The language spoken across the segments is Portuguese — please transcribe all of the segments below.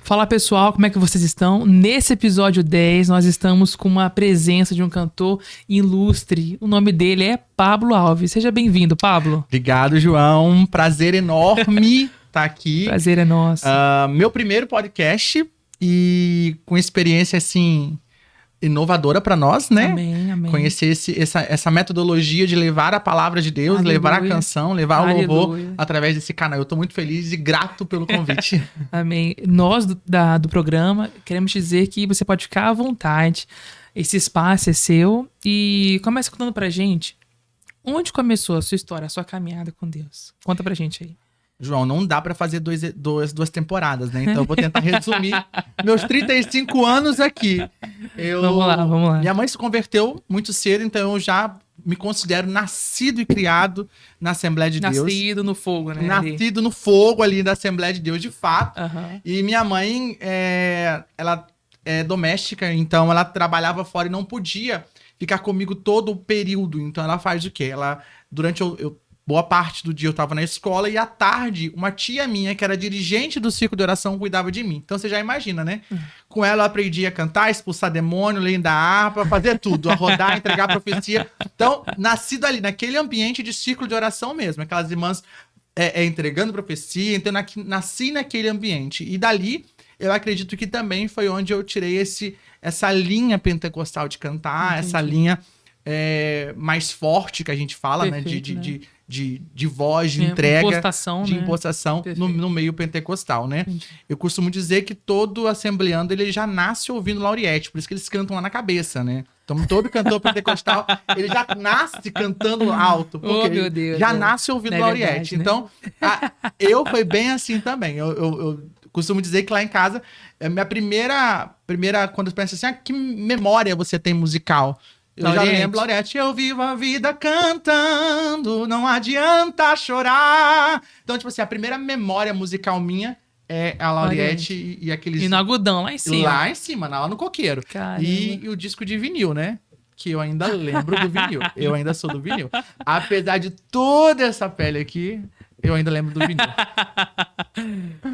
Fala pessoal, como é que vocês estão? Nesse episódio 10, nós estamos com uma presença de um cantor ilustre. O nome dele é Pablo Alves. Seja bem-vindo, Pablo. Obrigado, João. Prazer enorme estar aqui. Prazer é nosso. Meu primeiro podcast e com experiência, assim, inovadora para nós, né? Amém, amém. Conhecer essa metodologia de levar a palavra de Deus, Aleluia. levar a canção, levar o Aleluia. louvor através desse canal. Eu tô muito feliz e grato pelo convite. Amém. Nós do programa queremos dizer que você pode ficar à vontade. Esse espaço é seu. E começa contando pra gente onde começou a sua história, a sua caminhada com Deus. Conta pra gente aí. João, não dá pra fazer duas temporadas, né? Então eu vou tentar resumir meus 35 anos aqui. Vamos lá. Minha mãe se converteu muito cedo, então eu já me considero nascido e criado na Assembleia de Deus. Nascido no fogo, né? Nascido no fogo ali da Assembleia de Deus, de fato. Uhum. E minha mãe, ela é doméstica, então ela trabalhava fora e não podia ficar comigo todo o período. Então ela faz o quê? Durante boa parte do dia eu tava na escola e à tarde uma tia minha, que era dirigente do círculo de oração, cuidava de mim. Então você já imagina, né? Com ela eu aprendi a cantar, expulsar demônio, ler da harpa, fazer tudo, a rodar, entregar profecia. Então, nascido ali, naquele ambiente de círculo de oração mesmo, aquelas irmãs entregando profecia, então nasci naquele ambiente. E dali, eu acredito que também foi onde eu tirei essa linha pentecostal de cantar, Entendi. essa linha mais forte que a gente fala, Perfeito, né? De voz, de entrega, impostação, né? no meio pentecostal, né? Entendi. Eu costumo dizer que todo assembleando, ele já nasce ouvindo Lauriette, por isso que eles cantam lá na cabeça, né? Então, todo cantor pentecostal, ele já nasce cantando alto, porque meu Deus, já nasce ouvindo Lauriette. Verdade, né? Então, eu fui bem assim também. Eu costumo dizer que lá em casa, minha primeira quando eu penso assim, que memória você tem musical? Eu já lembro, Lauriette, eu vivo a vida cantando, não adianta chorar. Então, tipo assim, a primeira memória musical minha é a Lauriette e aqueles... E no agudão, lá em cima. Lá em cima, lá no coqueiro. Caramba. E o disco de vinil, né? Que eu ainda lembro do vinil. Eu ainda sou do vinil. Apesar de toda essa pele aqui, eu ainda lembro do vinil.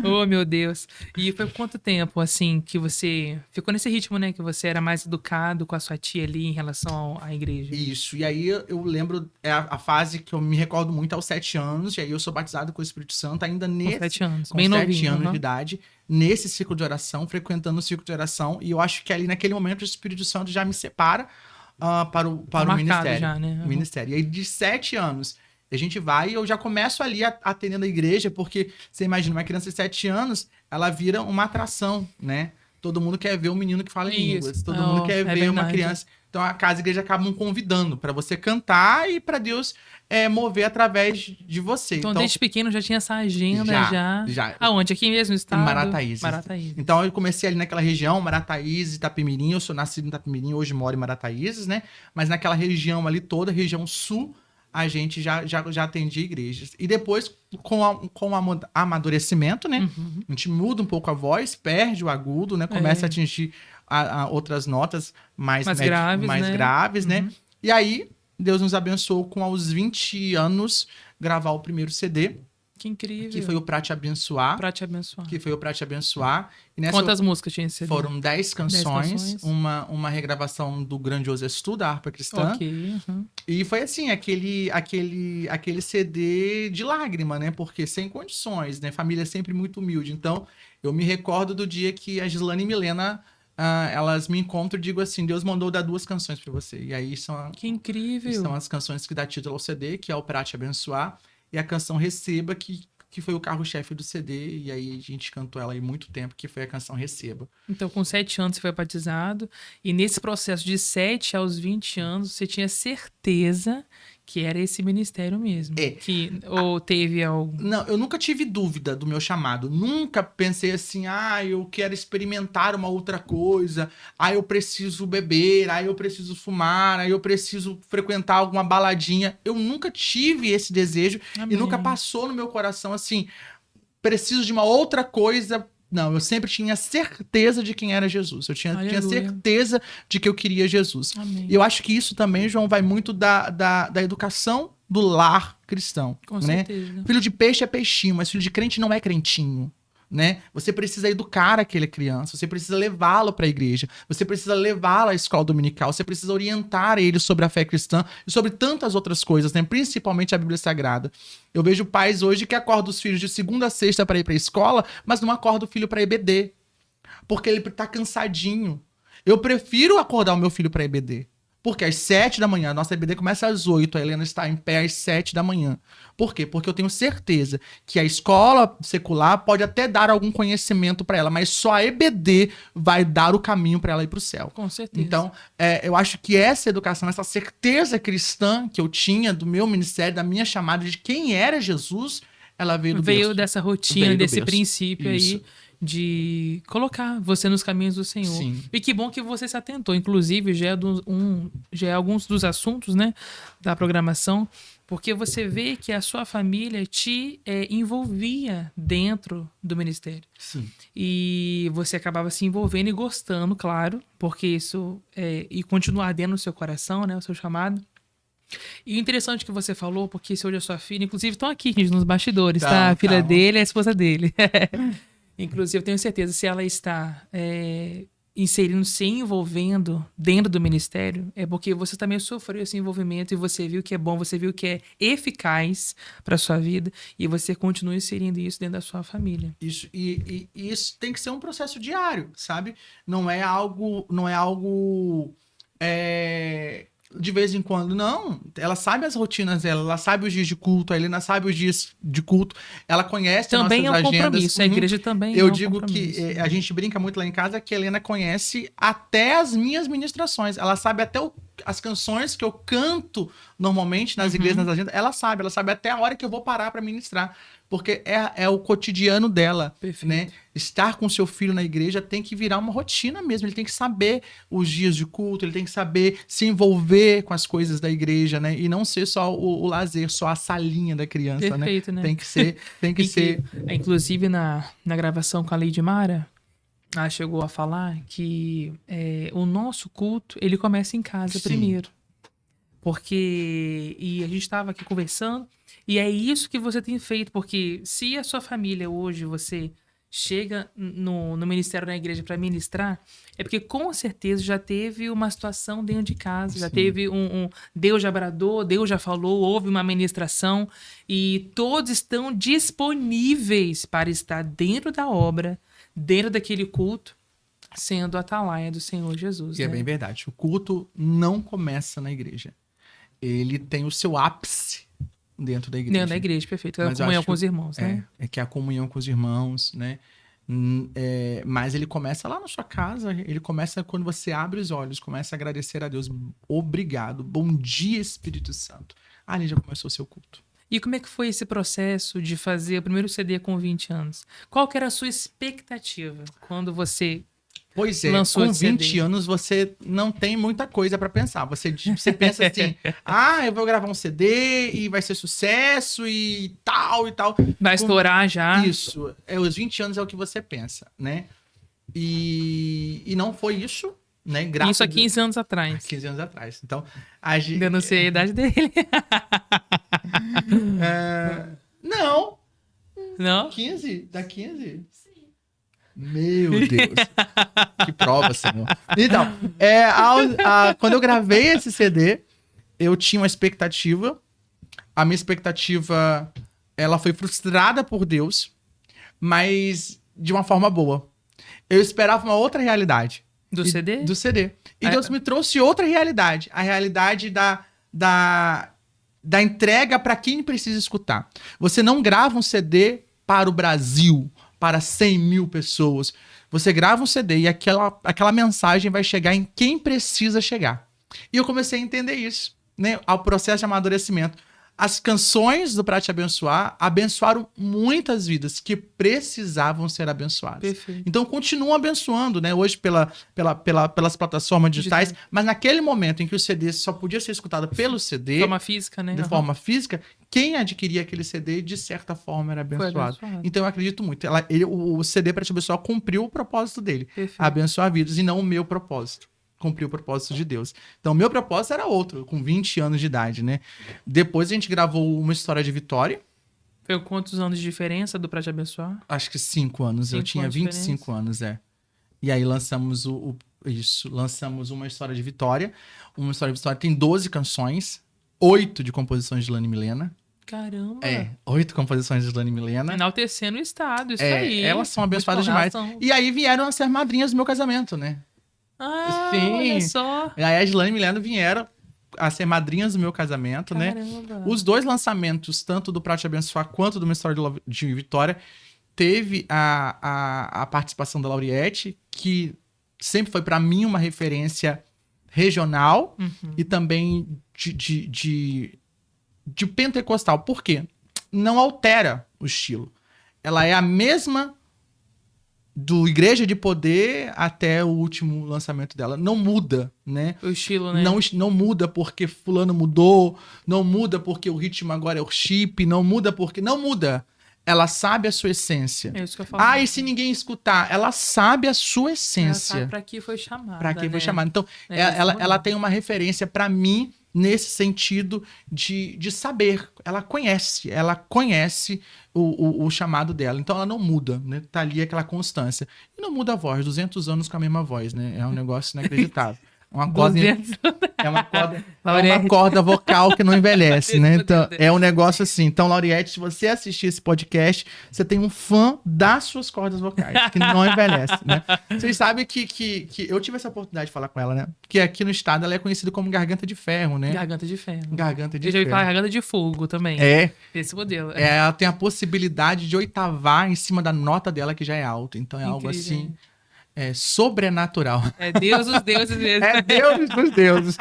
Oh, meu Deus. E foi quanto tempo, assim, que você ficou nesse ritmo, né? Que você era mais educado com a sua tia ali em relação à igreja. Isso. E aí eu lembro, a fase que eu me recordo muito aos 7 anos. E aí eu sou batizado com o Espírito Santo ainda nesse... Com 7 anos. Com bem 7 novinho, anos uhum. de idade. Nesse ciclo de oração, frequentando o ciclo de oração. E eu acho que ali naquele momento o Espírito Santo já me separa para o ministério. Já, né? Uhum. Ministério. E aí de 7 anos... A gente vai e eu já começo ali atendendo a igreja, porque você imagina, uma criança de 7 anos, ela vira uma atração, né? Todo mundo quer ver um menino que fala em línguas, todo mundo quer ver uma criança. Então a casa e a igreja acabam convidando para você cantar e para Deus mover através de você. Então, desde pequeno já tinha essa agenda já. Aonde? Aqui mesmo no estado? Em Marataízes. Marataízes. Então eu comecei ali naquela região, Marataízes, Itapemirim. Eu sou nascido em Itapemirim, hoje moro em Marataízes, né? Mas naquela região ali, toda a região sul, a gente já atendia igrejas. E depois, com o amadurecimento, né? Uhum. A gente muda um pouco a voz, perde o agudo, né? Começa a atingir outras notas mais graves, né? E aí, Deus nos abençoou com, aos 20 anos, gravar o primeiro CD. Que incrível. Que foi o Pra Te Abençoar. Pra Te Abençoar. Que foi o Pra Te Abençoar. E nessa Quantas músicas tinha esse CD? Foram 10 canções. Uma regravação do Grandioso És Tu, da harpa cristã. Ok. Uhum. E foi assim, aquele CD de lágrima, né? Porque sem condições, né? Família sempre muito humilde. Então, eu me recordo do dia que a Gislane e Milena... elas me encontram e digo assim, Deus mandou dar 2 canções pra você. E aí que incrível. São as canções que dá título ao CD, que é o Pra Te Abençoar, e a canção Receba, que foi o carro-chefe do CD, e aí a gente cantou ela aí muito tempo, que foi a canção Receba. Então, com 7 anos você foi batizado, e nesse processo de 7 aos 20 anos, você tinha certeza que era esse ministério mesmo. Ou teve algo... Não, eu nunca tive dúvida do meu chamado. Nunca pensei assim, eu quero experimentar uma outra coisa. Eu preciso beber. Eu preciso fumar. Eu preciso frequentar alguma baladinha. Eu nunca tive esse desejo. Amém. E nunca passou no meu coração assim, preciso de uma outra coisa. Não, eu sempre tinha certeza de quem era Jesus. Eu tinha certeza de que eu queria Jesus. Amém. E eu acho que isso também, João, vai muito da educação do lar cristão. Com né? certeza. Filho de peixe é peixinho, mas filho de crente não é crentinho. né? Você precisa educar aquela criança, você precisa levá-lo para a igreja, você precisa levá-lo à escola dominical, você precisa orientar ele sobre a fé cristã e sobre tantas outras coisas, né? Principalmente a Bíblia Sagrada. Eu vejo pais hoje que acordam os filhos de segunda a sexta para ir para a escola, mas não acordam o filho para EBD, porque ele tá cansadinho. Eu prefiro acordar o meu filho para EBD. Porque às 7 da manhã, a nossa EBD começa às 8, a Helena está em pé às 7 da manhã. Por quê? Porque eu tenho certeza que a escola secular pode até dar algum conhecimento para ela, mas só a EBD vai dar o caminho para ela ir para o céu. Com certeza. Então, eu acho que essa educação, essa certeza cristã que eu tinha do meu ministério, da minha chamada, de quem era Jesus, ela veio do berço. Dessa rotina, Veio do desse berço. princípio Isso. aí de colocar você nos caminhos do Senhor. Sim. E que bom que você se atentou. Inclusive, já é alguns dos assuntos, né, da programação, porque você vê que a sua família te envolvia dentro do ministério. Sim. E você acabava se envolvendo e gostando, claro, porque isso e continua ardendo no seu coração, né, o seu chamado. E interessante que você falou, porque se hoje a sua filha, inclusive estão aqui gente, nos bastidores, tá? A filha dele é a esposa dele. Inclusive, eu tenho certeza, se ela está inserindo, se envolvendo dentro do ministério, é porque você também sofreu esse envolvimento e você viu que é bom, você viu que é eficaz para sua vida e você continua inserindo isso dentro da sua família. Isso, e isso tem que ser um processo diário, sabe? Não é algo de vez em quando, não. Ela sabe as rotinas dela, ela sabe os dias de culto, a Helena sabe os dias de culto, ela conhece também nossas agendas. Também é um compromisso, a igreja também Eu é um digo compromisso. que a gente brinca muito lá em casa que a Helena conhece até as minhas ministrações, ela sabe até as canções que eu canto normalmente nas igrejas, nas agendas, ela sabe até a hora que eu vou parar para ministrar. Porque é o cotidiano dela, Perfeito. Né? Estar com seu filho na igreja tem que virar uma rotina mesmo. Ele tem que saber os dias de culto, ele tem que saber se envolver com as coisas da igreja, né? E não ser só o lazer, só a salinha da criança, Perfeito, né? Tem que ser. Inclusive, na gravação com a Lady Mara, ela chegou a falar que o nosso culto, ele começa em casa primeiro. Porque a gente estava aqui conversando, e é isso que você tem feito, porque se a sua família hoje, você chega no ministério da igreja para ministrar, é porque com certeza já teve uma situação dentro de casa, já teve Deus já bradou, Deus já falou, houve uma ministração, e todos estão disponíveis para estar dentro da obra, dentro daquele culto, sendo a atalaia do Senhor Jesus. E é bem verdade, o culto não começa na igreja. Ele tem o seu ápice dentro da igreja. Dentro da igreja, perfeito. A comunhão com os irmãos, né? É que é a comunhão com os irmãos, né? Mas ele começa lá na sua casa, ele começa quando você abre os olhos, começa a agradecer a Deus. Obrigado, bom dia, Espírito Santo. Ali já começou o seu culto. E como é que foi esse processo de fazer o primeiro CD com 20 anos? Qual que era a sua expectativa quando você... Pois é, lançou com esse 20 CD. anos você não tem muita coisa pra pensar. Você pensa assim, eu vou gravar um CD e vai ser sucesso e tal e tal. Vai estourar já. Isso, os 20 anos é o que você pensa, né? E não foi isso, né? Isso há 15 anos atrás. 15 anos atrás. Então, Ainda não sei a idade dele. Não. Não? 15? Dá 15? Meu Deus. Que prova, Senhor. Então, quando eu gravei esse CD, eu tinha uma expectativa. A minha expectativa, ela foi frustrada por Deus, mas de uma forma boa. Eu esperava uma outra realidade. Do CD? Do CD. E Deus me trouxe outra realidade. A realidade da entrega para quem precisa escutar. Você não grava um CD para o Brasil, para 100 mil pessoas. Você grava um CD e aquela mensagem vai chegar em quem precisa chegar. E eu comecei a entender isso, né? Ao processo de amadurecimento. As canções do Pra Te Abençoar abençoaram muitas vidas que precisavam ser abençoadas. Perfeito. Então, continuam abençoando, né? Hoje pelas plataformas digitais, mas naquele momento em que o CD só podia ser escutado pelo CD... De forma física, né? De forma física, quem adquiria aquele CD, de certa forma, era abençoado. Então, eu acredito muito. O CD Pra Te Abençoar cumpriu o propósito dele. Perfeito. Abençoar vidas, e não o meu propósito. Cumpriu o propósito de Deus. Então, o meu propósito era outro, com 20 anos de idade, né? Depois a gente gravou Uma História de Vitória. Foi quantos anos de diferença do Pra Te Abençoar? Acho que 5 anos. Eu 5 tinha anos de 25 anos, E aí lançamos lançamos Uma História de Vitória. Uma História de Vitória tem 12 canções, 8 de composições de Lani Milena. Caramba! 8 composições de Lani Milena. Enaltecendo o Estado, isso aí. Elas são abençoadas Muito demais. razão. E aí vieram a ser madrinhas do meu casamento, né? Olha só. E aí a Lani Milena vieram a ser madrinhas do meu casamento, né? Caramba. Os dois lançamentos, tanto do Pra Te Abençoar quanto do Uma História de Vitória, teve a participação da Lauriette, que sempre foi pra mim uma referência regional e também de pentecostal. Por quê? Não altera o estilo. Ela é a mesma do Igreja de Poder até o último lançamento dela. Não muda, né? O estilo, né? Não muda porque fulano mudou, não muda porque o ritmo agora é o chip, não muda porque... Não muda. Ela sabe a sua essência. É isso que eu falo. E se ninguém escutar? Ela sabe a sua Ela essência. sabe pra que foi chamada. Pra que né? foi chamada. Então, ela tem uma referência pra mim nesse sentido de saber. Ela conhece o chamado dela. Então, ela não muda, né? Tá ali aquela constância. E não muda a voz, 200 anos com a mesma voz, né? É um negócio inacreditável. Uma corda, 200. é uma corda vocal que não envelhece, né? Então, é um negócio assim. Então, Lauriette, se você assistir esse podcast, você tem um fã das suas cordas vocais, que não envelhece, né? Vocês sabem que eu tive essa oportunidade de falar com ela, né? Porque aqui no estado ela é conhecida como Garganta de Ferro, né? Garganta de ferro. Garganta de Eu já ouvi Ferro. falar garganta de fogo também. É, Esse modelo. ela tem a possibilidade de oitavar em cima da nota dela, que já é alta. Então, é algo Incrível. assim... sobrenatural. É Deus dos deuses mesmo. É Deus dos deuses.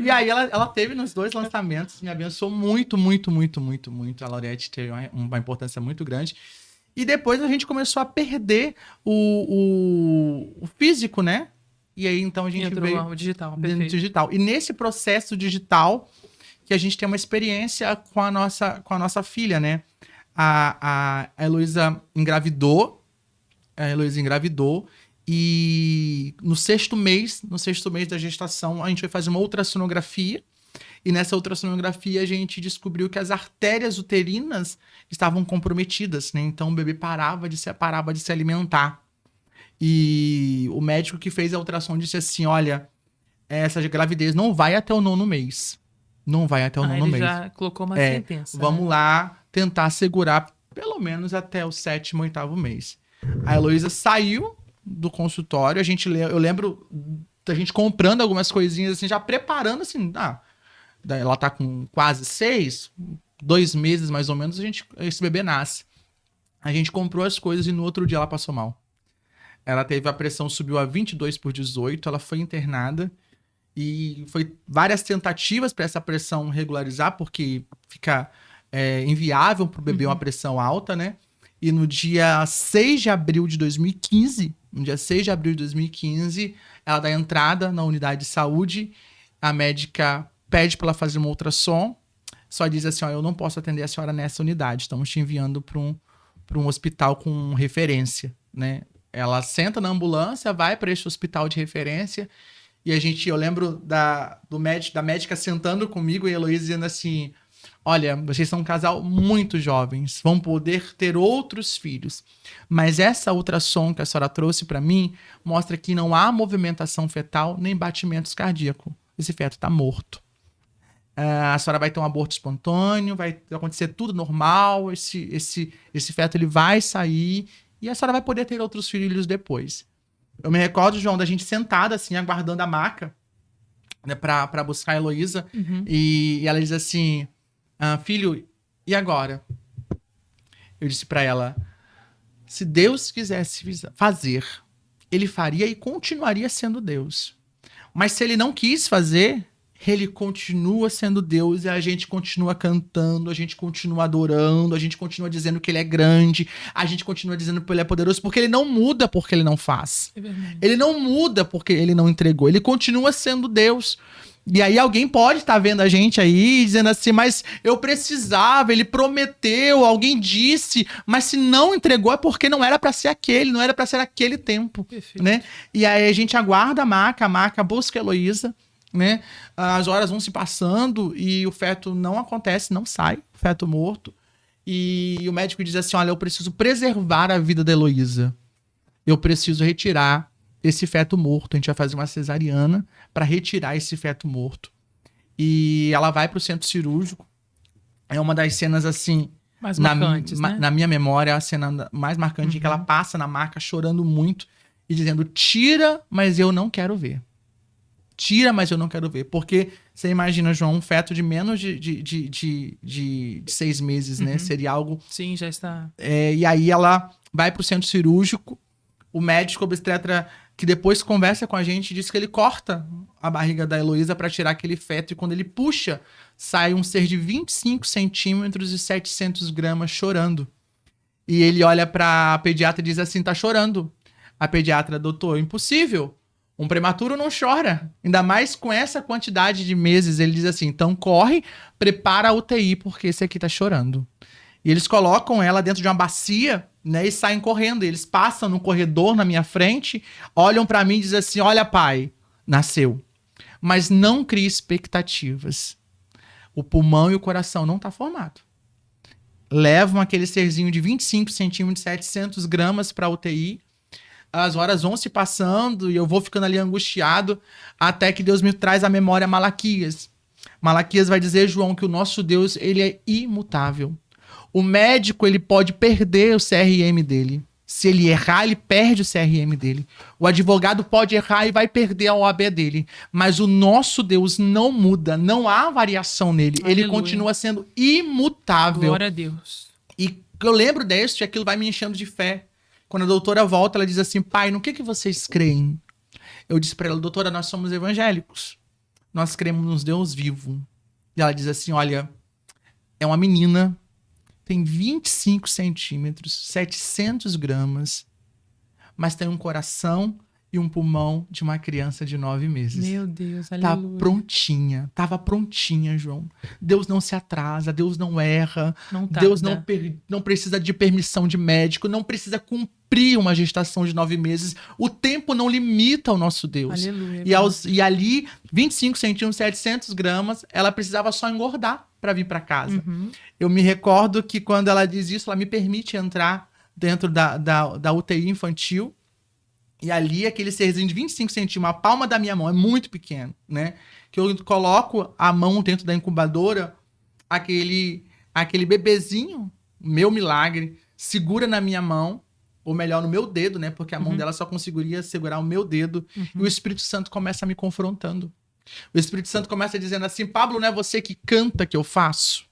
E aí ela teve nos dois lançamentos, me abençoou muito, muito, muito, muito, muito. A Lauriette teve uma importância muito grande. E depois a gente começou a perder o físico, né? E aí então a gente Entrou veio no digital, no perfeito. digital. E nesse processo digital que a gente tem uma experiência com a nossa filha, né? A Heloísa engravidou. E no sexto mês da gestação, a gente foi fazer uma ultrassonografia. E nessa ultrassonografia, a gente descobriu que as artérias uterinas estavam comprometidas, né? Então, o bebê parava de se alimentar. E o médico que fez a ultrassom disse assim, olha, essa gravidez não vai até o 9º mês. Não vai até o 9º Ele mês. já colocou uma sentença. Vamos lá tentar segurar pelo menos até o 7º, 8º mês. A Heloísa saiu do consultório, eu lembro da gente comprando algumas coisinhas assim, já preparando assim, ela tá com quase 6, 2 meses mais ou menos, esse bebê nasce. A gente comprou as coisas e no outro dia ela passou mal. Ela teve a pressão, subiu a 22/18, ela foi internada e foi várias tentativas para essa pressão regularizar, porque fica inviável pro bebê uma pressão alta, né? E no dia 6 de abril de 2015, ela dá entrada na unidade de saúde, a médica pede para ela fazer uma ultrassom, só diz assim, eu não posso atender a senhora nessa unidade, estamos te enviando para um hospital com referência, né? Ela senta na ambulância, vai para esse hospital de referência, e eu lembro da médica sentando comigo e a Heloísa dizendo assim, olha, vocês são um casal muito jovens, vão poder ter outros filhos. Mas essa ultrassom que a senhora trouxe para mim mostra que não há movimentação fetal nem batimentos cardíacos. Esse feto está morto. A senhora vai ter um aborto espontâneo, vai acontecer tudo normal, esse feto ele vai sair e a senhora vai poder ter outros filhos depois. Eu me recordo, João, da gente sentada assim, aguardando a maca, né, para buscar a Heloísa. E ela diz assim... filho, e agora? Eu disse pra ela, se Deus quisesse fazer, ele faria e continuaria sendo Deus. Mas se ele não quis fazer, ele continua sendo Deus e a gente continua cantando, a gente continua adorando, a gente continua dizendo que ele é grande, a gente continua dizendo que ele é poderoso, porque ele não muda porque ele não faz. Ele não muda porque ele não entregou, ele continua sendo Deus. E aí alguém pode estar vendo a gente aí, dizendo assim, mas eu precisava, ele prometeu, alguém disse, mas se não entregou é porque não era para ser não era para ser aquele tempo, né? E aí a gente aguarda a maca busca a Heloísa, né? As horas vão se passando e o feto não acontece, não sai, o feto morto. E o médico diz assim, olha, eu preciso preservar a vida da Heloísa. Eu preciso retirar esse feto morto. A gente vai fazer uma cesariana para retirar esse feto morto. E ela vai pro centro cirúrgico. É uma das cenas, assim... Mais marcantes, né? Na minha memória, é a cena mais marcante em que ela passa na maca chorando muito e dizendo, tira, mas eu não quero ver. Tira, mas eu não quero ver. Porque você imagina, João, um feto de menos de 6 meses, né? Seria algo... Sim, já está. E aí ela vai pro centro cirúrgico. O médico obstetra que depois conversa com a gente diz que ele corta a barriga da Heloísa para tirar aquele feto. E quando ele puxa, sai um ser de 25 centímetros e 700 gramas chorando. E ele olha pra pediatra e diz assim, tá chorando. A pediatra, doutor, impossível. Um prematuro não chora. Ainda mais com essa quantidade de meses. Ele diz assim, então corre, prepara a UTI, porque esse aqui tá chorando. E eles colocam ela dentro de uma bacia, né, e saem correndo. Eles passam no corredor na minha frente, olham pra mim e dizem assim, olha pai, nasceu. Mas não crie expectativas. O pulmão e o coração não tá formado. Levam aquele serzinho de 25 centímetros, 700 gramas pra UTI. As horas vão se passando e eu vou ficando ali angustiado até que Deus me traz à memória Malaquias. Malaquias vai dizer, João, que o nosso Deus, ele é imutável. O médico, ele pode perder o CRM dele. Se ele errar, ele perde o CRM dele. O advogado pode errar e vai perder a OAB dele. Mas o nosso Deus não muda, não há variação nele. Aleluia. Ele continua sendo imutável. Glória a Deus. E eu lembro disso e aquilo vai me enchendo de fé. Quando a doutora volta, ela diz assim, pai, no que vocês creem? Eu disse pra ela, doutora, nós somos evangélicos. Nós cremos num Deus vivo. E ela diz assim, olha, é uma menina, tem 25 centímetros, 700 gramas, mas tem um coração e um pulmão de uma criança de 9 meses. Meu Deus, Tá aleluia. prontinha, tava prontinha, João. Deus não se atrasa, Deus não erra, Não tarda. Deus não precisa de permissão de médico, não precisa cumprir uma gestação de 9 meses. O tempo não limita o nosso Deus. Aleluia. E ali, 25 centímetros, 700 gramas, ela precisava só engordar para vir para casa. Eu me recordo que quando ela diz isso, ela me permite entrar dentro da UTI infantil. E ali, aquele serzinho de 25 centímetros, a palma da minha mão, é muito pequeno, né? Que eu coloco a mão dentro da incubadora, aquele bebezinho, meu milagre, segura na minha mão, ou melhor, no meu dedo, né? Porque a mão dela só conseguiria segurar o meu dedo. E o Espírito Santo começa me confrontando. O Espírito Santo começa dizendo assim, Pablo, não é você que canta que eu faço?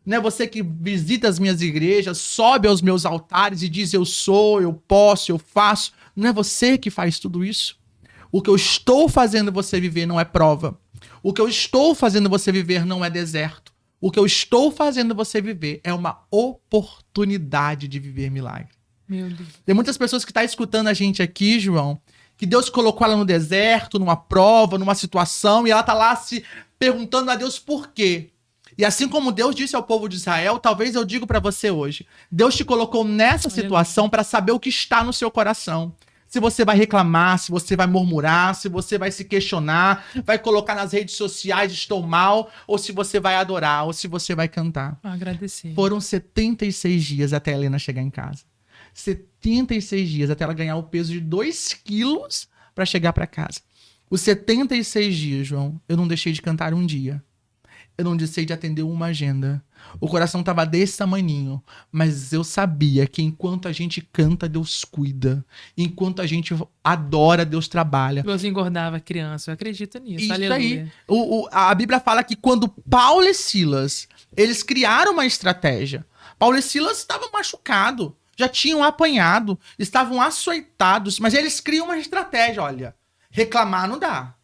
Não é você que visita as minhas igrejas, sobe aos meus altares e diz eu sou, eu posso, eu faço. Não é você que faz tudo isso. O que eu estou fazendo você viver não é prova. O que eu estou fazendo você viver não é deserto. O que eu estou fazendo você viver é uma oportunidade de viver milagre. Meu Deus. Tem muitas pessoas que estão escutando a gente aqui, João, que Deus colocou ela no deserto, numa prova, numa situação, e ela tá lá se perguntando a Deus por quê. E assim como Deus disse ao povo de Israel, talvez eu digo para você hoje, Deus te colocou nessa situação para saber o que está no seu coração. Se você vai reclamar, se você vai murmurar, se você vai se questionar, vai colocar nas redes sociais, estou mal, ou se você vai adorar, ou se você vai cantar. Agradecer. Foram 76 dias até a Helena chegar em casa. 76 dias até ela ganhar o peso de 2 quilos para chegar para casa. Os 76 dias, João, eu não deixei de cantar um dia. Eu não deixei de atender uma agenda. O coração tava desse tamaninho, mas eu sabia que enquanto a gente canta, Deus cuida. Enquanto a gente adora, Deus trabalha. Deus engordava a criança, eu acredito nisso. Isso Aleluia. aí. A Bíblia fala que quando Paulo e Silas, eles criaram uma estratégia. Paulo e Silas estavam machucados, já tinham apanhado, estavam açoitados, mas eles criam uma estratégia, olha. Reclamar não dá.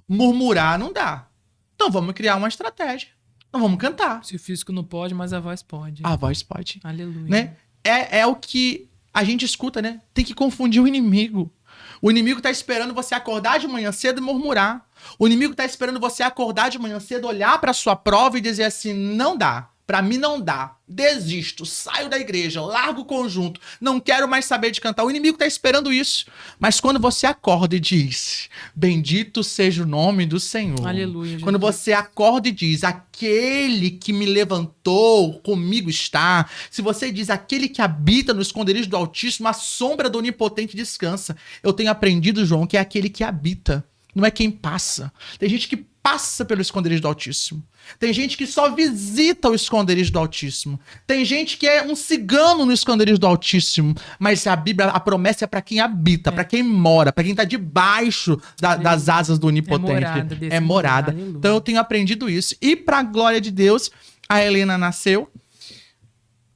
Murmurar não dá. Então vamos criar uma estratégia. Então vamos cantar. Se o físico não pode, mas a voz pode. A voz pode. Aleluia. Né? É o que a gente escuta, né? Tem que confundir o inimigo. O inimigo tá esperando você acordar de manhã cedo e murmurar. O inimigo tá esperando você acordar de manhã cedo, olhar pra sua prova e dizer assim, não dá. Pra mim não dá. Desisto, saio da igreja, largo o conjunto, não quero mais saber de cantar. O inimigo tá esperando isso. Mas quando você acorda e diz, bendito seja o nome do Senhor. Aleluia, Quando Jesus. você acorda e diz, aquele que me levantou, comigo está. Se você diz, aquele que habita no esconderijo do Altíssimo, a sombra do Onipotente descansa. Eu tenho aprendido, João, que é aquele que habita, não é quem passa. Tem gente que passa pelo esconderijo do Altíssimo. Tem gente que só visita o esconderijo do Altíssimo. Tem gente que é um cigano no esconderijo do Altíssimo. Mas a Bíblia, a promessa é para quem habita, para quem mora, para quem tá debaixo das asas do Onipotente. É morada. Então eu tenho aprendido isso. E pra glória de Deus, a Helena nasceu.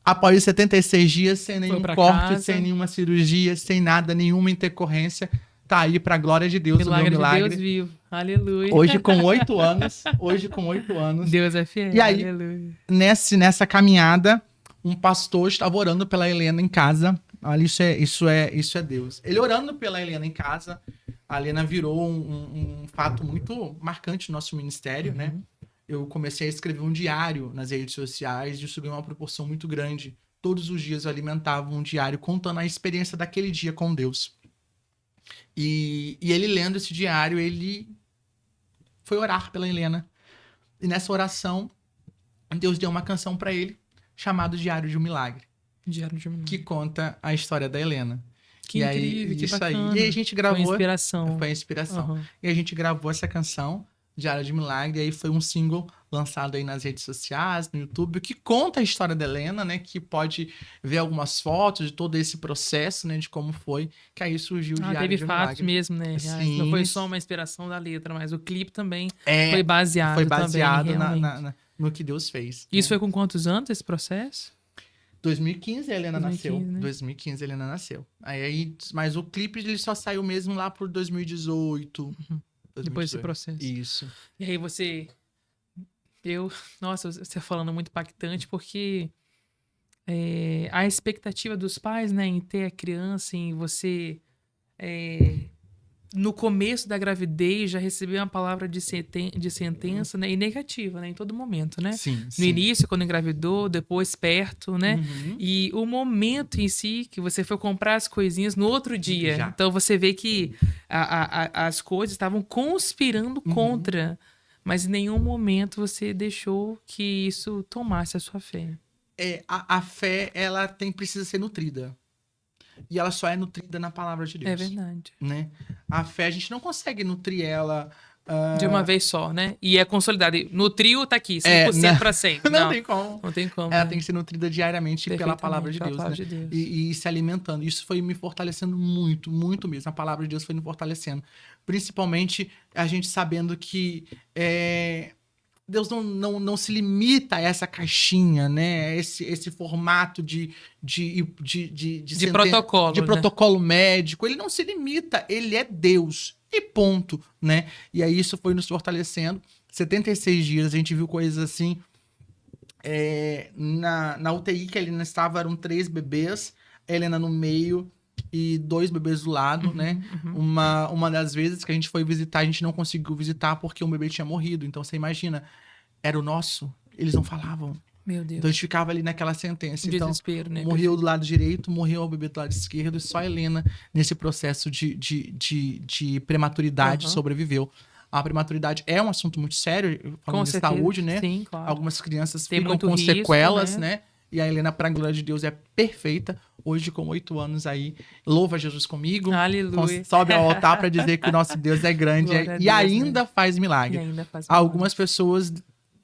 Após os 76 dias, sem nenhum corte, casa. sem nenhuma cirurgia, sem nada, nenhuma intercorrência. Tá aí pra glória de Deus, o meu milagre. De Deus vivo. Aleluia. Hoje com 8 anos. Deus é fiel. E aí, aleluia. Nessa caminhada, um pastor estava orando pela Helena em casa. Olha, isso é Deus. Ele orando pela Helena em casa, a Helena virou um fato muito marcante no nosso ministério, né? Eu comecei a escrever um diário nas redes sociais e isso ganhou uma proporção muito grande. Todos os dias eu alimentava um diário contando a experiência daquele dia com Deus. E ele lendo esse diário, ele foi orar pela Helena. E nessa oração, Deus deu uma canção para ele, chamada Diário de um Milagre. Diário de um Milagre. Que conta a história da Helena. Que incrível, que bacana. E aí a gente gravou... Foi inspiração. Foi inspiração. Uhum. E a gente gravou essa canção, Diário de Milagre, e aí foi um single lançado aí nas redes sociais, no YouTube, que conta a história da Helena, né? Que pode ver algumas fotos de todo esse processo, né? De como foi, que aí surgiu o Diário de um Milagre. Teve fatos mesmo, né? Sim. Não foi só uma inspiração da letra, mas o clipe também foi baseado também, no que Deus fez. Isso né? foi com quantos anos esse processo? 2015 a Helena 2015, nasceu. né? 2015 a Helena nasceu. Mas o clipe ele só saiu mesmo lá por 2018. 2018. Depois desse processo. Isso. E aí você... Nossa, você falando muito impactante, porque a expectativa dos pais, né, em ter a criança, em você... no começo da gravidez já receber uma palavra de sentença, né, e negativa, né, em todo momento, né? Sim, No início, quando engravidou, depois perto, né? Uhum. E o momento em si, que você foi comprar as coisinhas no outro dia. Já. Então você vê que as coisas estavam conspirando contra, mas em nenhum momento você deixou que isso tomasse a sua fé. A fé, ela precisa ser nutrida. E ela só é nutrida na palavra de Deus. É verdade. Né? A fé, a gente não consegue nutrir ela... De uma vez só, né? E é consolidada. Nutriu, tá aqui, 100% pra sempre. Não tem como. Não tem como. Ela tem que ser nutrida diariamente pela palavra de Deus. Palavra né? de Deus. E se alimentando. Isso foi me fortalecendo muito, muito mesmo. A palavra de Deus foi me fortalecendo. Principalmente a gente sabendo que Deus não se limita a essa caixinha, né? Esse formato de protocolo. De protocolo médico. Ele não se limita. Ele é Deus. E ponto, né? E aí isso foi nos fortalecendo. 76 dias, a gente viu coisas assim. Na UTI que a Helena estava, eram 3 bebês. A Helena no meio e 2 bebês do lado, né? Uma das vezes que a gente foi visitar, a gente não conseguiu visitar porque um bebê tinha morrido. Então você imagina, era o nosso. Eles não falavam. Meu Deus. Então a gente ficava ali naquela sentença. Desespero, né? Morreu do lado direito, morreu o bebê do lado esquerdo, e só a Helena, nesse processo de prematuridade, sobreviveu. A prematuridade é um assunto muito sério, falando de saúde, né? Sim, claro. Algumas crianças Tem ficam muito com risco, sequelas, né? E a Helena, pra glória de Deus, é perfeita. Hoje, com 8 anos aí, louva Jesus comigo. Aleluia. Sobe ao altar pra dizer que o nosso Deus é grande Glória a e Deus, ainda faz milagre. E ainda faz milagre. Algumas pessoas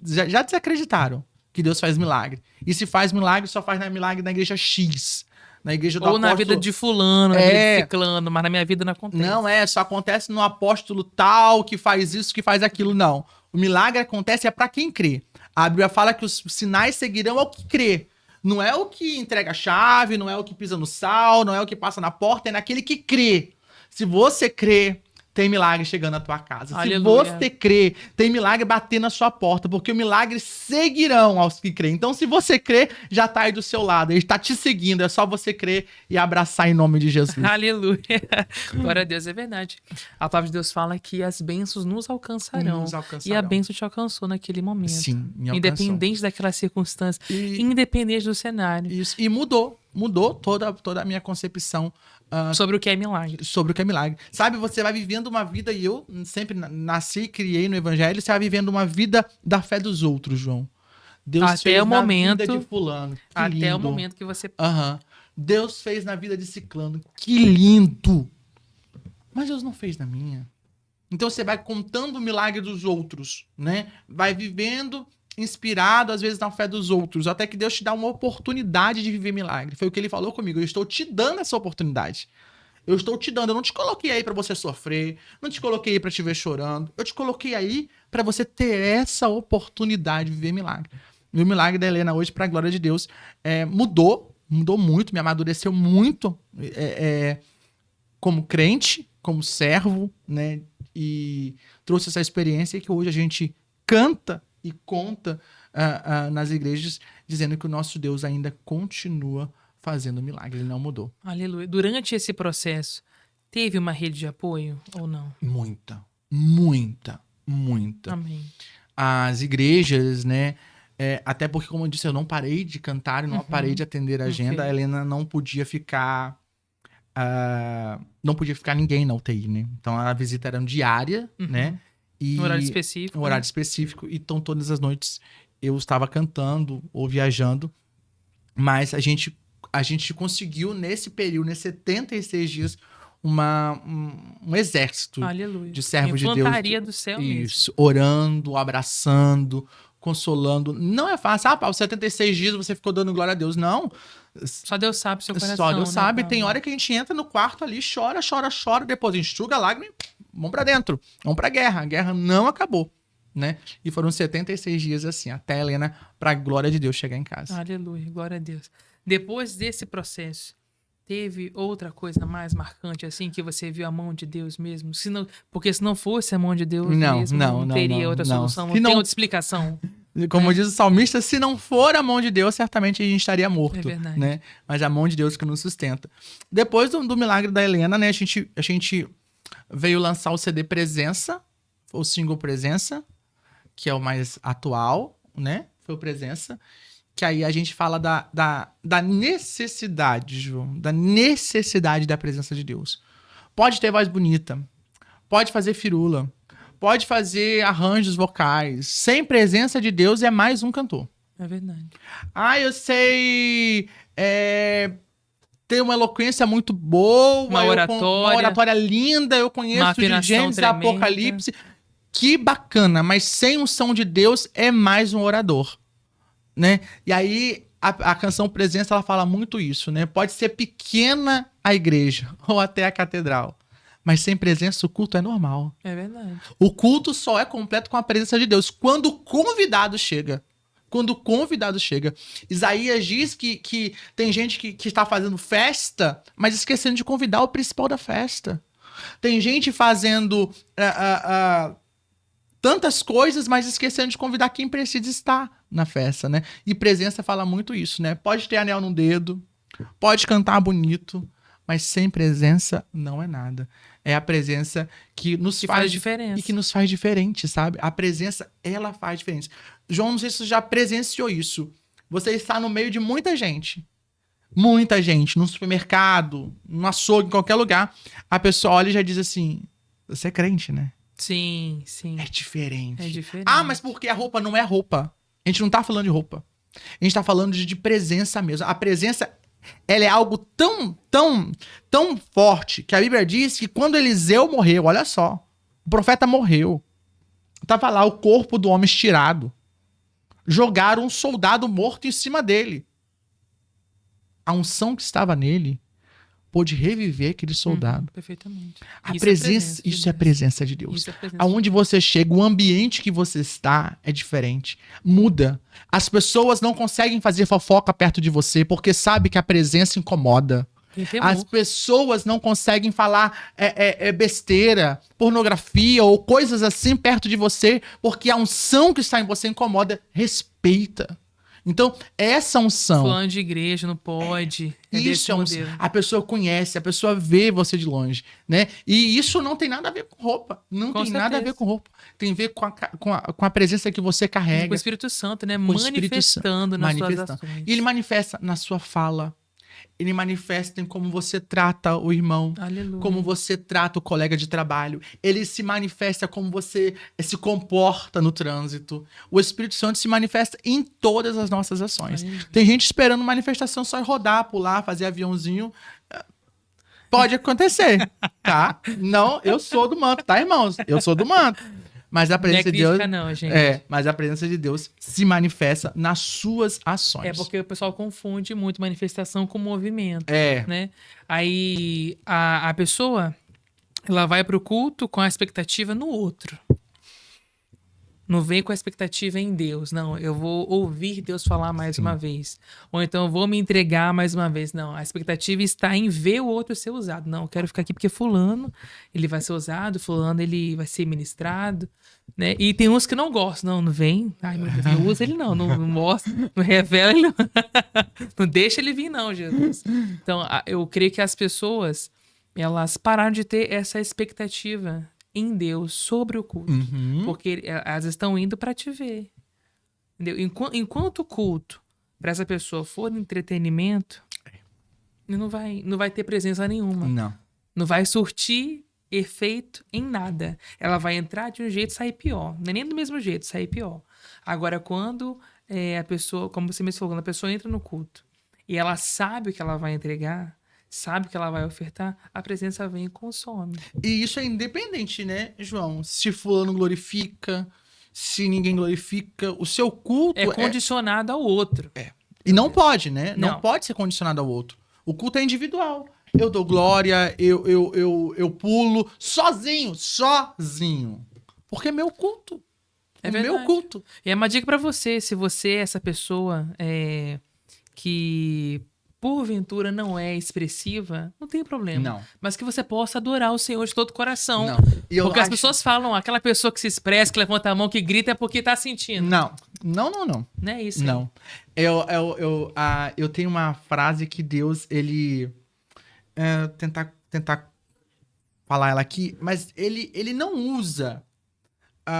já desacreditaram que Deus faz milagre. E se faz milagre, só faz milagre na igreja X. Na igreja do Ou apóstolo... na vida de fulano, na vida de ciclano, mas na minha vida não acontece. Não só acontece no apóstolo tal, que faz isso, que faz aquilo, não. O milagre acontece para quem crê. A Bíblia fala que os sinais seguirão ao que crê. Não é o que entrega a chave, não é o que pisa no sal, não é o que passa na porta, é naquele que crê. Se você crê, tem milagre chegando à tua casa. Aleluia. Se você crê, tem milagre batendo na sua porta, porque o milagre seguirão aos que creem. Então, se você crê, já tá aí do seu lado. Ele está te seguindo. É só você crer e abraçar em nome de Jesus. Aleluia. Glória a Deus, é verdade. A palavra de Deus fala que as bênçãos nos alcançarão. Nos alcançarão. E a bênção te alcançou naquele momento. Sim, me alcançou. Independente daquela circunstância, independente do cenário. Isso. E mudou toda a minha concepção sobre o que é milagre. Sobre o que é milagre. Sabe, você vai vivendo uma vida, e eu sempre nasci e criei no evangelho, você vai vivendo uma vida da fé dos outros, João. Deus até fez o momento, na vida de fulano. Que até lindo. o momento que você... Deus fez na vida de ciclano. Que lindo. Mas Deus não fez na minha. Então você vai contando o milagre dos outros, né? Vai vivendo inspirado, às vezes, na fé dos outros, até que Deus te dá uma oportunidade de viver milagre. Foi o que ele falou comigo. Eu estou te dando essa oportunidade. Eu estou te dando. Eu não te coloquei aí para você sofrer. Não te coloquei aí para te ver chorando. Eu te coloquei aí para você ter essa oportunidade de viver milagre. E o milagre da Helena hoje, para a glória de Deus, mudou muito, me amadureceu muito como crente, como servo, né? E trouxe essa experiência que hoje a gente canta e conta nas igrejas, dizendo que o nosso Deus ainda continua fazendo milagre, ele não mudou. Aleluia. Durante esse processo, teve uma rede de apoio ou não? Muita. Amém. As igrejas, né? Até porque, como eu disse, eu não parei de cantar e não parei de atender a agenda. Okay. A Helena não podia ficar... não podia ficar ninguém na UTI, né? Então, a visita era diária, né? E horário específico. Um horário específico. Então, todas as noites eu estava cantando ou viajando. Mas a gente conseguiu, nesse período, nesses 76 dias, um exército Aleluia. de servos de Deus. Infantaria do céu isso, mesmo. Orando, abraçando, consolando. Não é fácil. Os 76 dias você ficou dando glória a Deus. Não. Só Deus sabe o seu coração. Só Deus sabe. Pai? Tem hora que a gente entra no quarto ali, chora, depois enxuga a lágrima e vamos pra dentro. Vamos pra guerra. A guerra não acabou, né? E foram 76 dias assim, até a Helena, pra glória de Deus, chegar em casa. Aleluia, glória a Deus. Depois desse processo, teve outra coisa mais marcante, assim, que você viu a mão de Deus mesmo? Porque se não fosse a mão de Deus mesmo, não teria outra solução, não tem outra explicação. Como diz o salmista, se não for a mão de Deus, certamente a gente estaria morto. É verdade. Né? Mas a mão de Deus que nos sustenta. Depois do milagre da Helena, né, a gente veio lançar o CD Presença, o single Presença, que é o mais atual, né? Foi o Presença. Que aí a gente fala da necessidade, João, da necessidade da presença de Deus. Pode ter voz bonita, pode fazer firula, pode fazer arranjos vocais. Sem presença de Deus é mais um cantor. É verdade. Eu sei ter uma eloquência muito boa, uma oratória linda, eu conheço de Gênesis, Apocalipse. Que bacana, mas sem unção de Deus é mais um orador. Né? E aí a canção Presença, ela fala muito isso, né? Pode ser pequena a igreja ou até a catedral, mas sem presença o culto é normal. É verdade. O culto só é completo com a presença de Deus quando o convidado chega. Isaías diz que tem gente que está fazendo festa, mas esquecendo de convidar o principal da festa. Tem gente fazendo tantas coisas, mas esquecendo de convidar quem precisa estar na festa, né? E presença fala muito isso, né? Pode ter anel no dedo, pode cantar bonito, mas sem presença não é nada. É a presença que nos faz diferença. E que nos faz diferente, sabe? A presença, ela faz diferença. João, não sei se você já presenciou isso. Você está no meio de muita gente, no supermercado, no açougue, em qualquer lugar. A pessoa olha e já diz assim, você é crente, né? Sim. É diferente. Mas porque a roupa não é roupa. A gente não tá falando de roupa. A gente tá falando de presença mesmo. A presença, ela é algo tão forte que a Bíblia diz que quando Eliseu morreu, olha só, o profeta morreu. Tava lá o corpo do homem estirado. Jogaram um soldado morto em cima dele. A unção que estava nele pôde reviver aquele soldado. Perfeitamente. Isso é presença de Deus. Aonde você chega, o ambiente que você está é diferente. Muda. As pessoas não conseguem fazer fofoca perto de você porque sabe que a presença incomoda. Tem temor. As pessoas não conseguem falar besteira, pornografia ou coisas assim perto de você, porque a unção que está em você incomoda. Respeita. Então, essa unção... Fulano de igreja, não pode. Isso é a pessoa conhece, a pessoa vê você de longe, né? E isso não tem nada a ver com roupa. Não tem nada a ver com roupa. Tem a ver com a presença que você carrega. Com o Espírito Santo, né? Com o Espírito Santo. Manifestando nas suas ações. E ele manifesta na sua fala. Ele manifesta em como você trata o irmão. Aleluia. Como você trata o colega de trabalho. Ele se manifesta como você se comporta no trânsito. O Espírito Santo se manifesta em todas as nossas ações. Aleluia. Tem gente esperando manifestação só rodar, pular, fazer aviãozinho. Pode acontecer, tá? Não, eu sou do manto, tá, irmãos? Eu sou do manto. Mas a presença de Deus... não, gente. Mas a presença de Deus se manifesta nas suas ações. É porque o pessoal confunde muito manifestação com movimento. Né? Aí a pessoa, ela vai pro culto com a expectativa no outro. Não vem com a expectativa em Deus. Não, eu vou ouvir Deus falar mais uma vez. Ou então eu vou me entregar mais uma vez. Não, a expectativa está em ver o outro ser usado. Não, eu quero ficar aqui porque fulano, ele vai ser usado, fulano, ele vai ser ministrado. Né? E tem uns que não gostam. Não vem. Ai, meu Deus, não usa ele não mostra, não revela ele não. Não deixa ele vir não, Jesus. Então, eu creio que as pessoas, elas pararam de ter essa expectativa em Deus sobre o culto. Porque elas estão indo para te ver. Entendeu? Enquanto o culto para essa pessoa for entretenimento, não vai ter presença nenhuma. Não vai surtir efeito em nada. Ela vai entrar de um jeito e sair pior. Não é nem do mesmo jeito, sair pior. Agora, quando a pessoa, como você mesmo falou, quando a pessoa entra no culto e ela sabe o que ela vai entregar, sabe o que ela vai ofertar, a presença vem e consome. E isso é independente, né, João? Se fulano glorifica, se ninguém glorifica, o seu culto é condicionado ao outro. E não pode, né? Não. Não pode ser condicionado ao outro. O culto é individual. Eu dou glória, eu pulo sozinho. Porque é meu culto. É verdade. Meu culto. E é uma dica pra você, se você é essa pessoa que porventura não é expressiva, não tem problema. Não. Mas que você possa adorar o Senhor de todo o coração. Não. Porque as pessoas falam, aquela pessoa que se expressa, que levanta a mão, que grita, é porque tá sentindo. Não. Não é isso aí. Não. Eu tenho uma frase que Deus, ele... tentar falar ela aqui, mas ele não usa...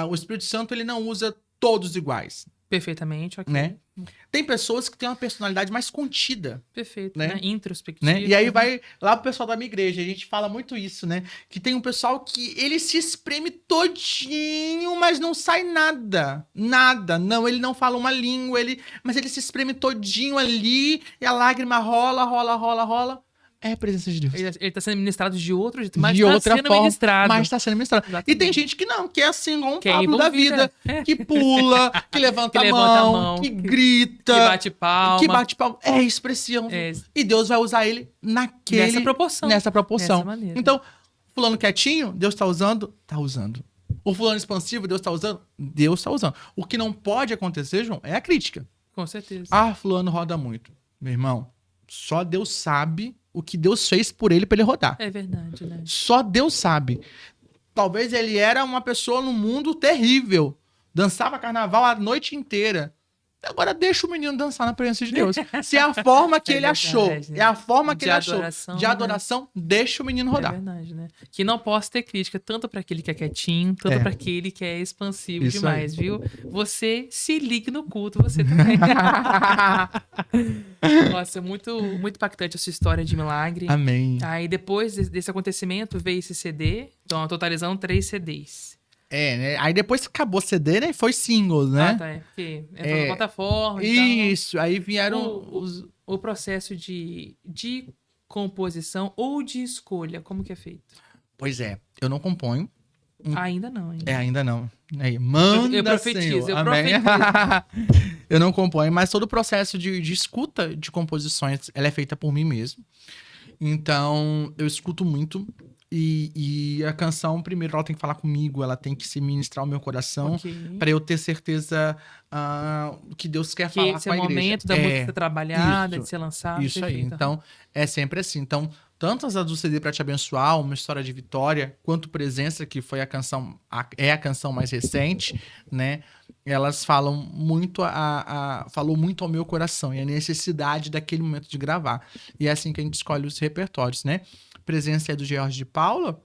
o Espírito Santo, ele não usa todos iguais. Perfeitamente, ok. Né? Tem pessoas que têm uma personalidade mais contida. Perfeito, né? Introspectiva. Né? E aí vai lá pro pessoal da minha igreja, a gente fala muito isso, né? Que tem um pessoal que ele se espreme todinho, mas não sai nada. Nada. Não, ele não fala uma língua, mas ele se espreme todinho ali e a lágrima rola. É a presença de Deus. Ele tá sendo ministrado de outro jeito, mas de tá outra sendo forma, ministrado. Mas tá sendo ministrado. Exatamente. E tem gente que não, que é assim, igual um Que é Pablo da envolvida. vida. Que pula, que levanta a mão, que grita. Que bate palma. Que bate palma. É expressão. E Deus vai usar ele nessa proporção. Nessa maneira. Então, fulano quietinho, Deus tá usando? Tá usando. O fulano expansivo, Deus tá usando? Deus tá usando. O que não pode acontecer, João, é a crítica. Com certeza. Fulano roda muito. Meu irmão, só Deus sabe o que Deus fez por ele pra ele rodar. É verdade, né? Só Deus sabe. Talvez ele era uma pessoa no mundo terrível. Dançava carnaval a noite inteira. Agora deixa o menino dançar na presença de Deus. Se é a forma que ele verdade, achou, né? é a forma que ele adoração, achou de adoração, deixa o menino rodar. É verdade, né? Que não possa ter crítica, tanto para aquele que é quietinho, tanto para aquele que é expansivo Isso demais, aí. viu? Você se ligue no culto, você também. Nossa, muito, muito impactante a sua história de milagre. Amém. Aí depois desse acontecimento veio esse CD, então totalizando 3 CDs. Né? Aí depois que acabou o CD, né? Foi singles, né? Tá, porque entrou na plataforma e Isso, aí vieram o processo de composição ou de escolha, como que é feito? Pois é, eu não componho. Ainda não, hein? Ainda não. Aí, manda, eu profetizo, Senhor. eu Amém. profetizo. Eu não componho, mas todo o processo de escuta de composições, ela é feita por mim mesmo. Então, eu escuto muito. E a canção, primeiro, ela tem que falar comigo, ela tem que se ministrar o meu coração, Ok. para eu ter certeza que Deus quer Que falar esse com é o a igreja. momento da música ser trabalhada, de Isso, ser lançada, isso aí. perfeito. Então, é sempre assim. Então, tanto as do CD Pra Te Abençoar, Uma História de Vitória, quanto Presença, que foi a canção, é a canção mais recente, né? Elas falam muito falou muito ao meu coração e a necessidade daquele momento de gravar. E é assim que a gente escolhe os repertórios, né? Presença é do George de Paula,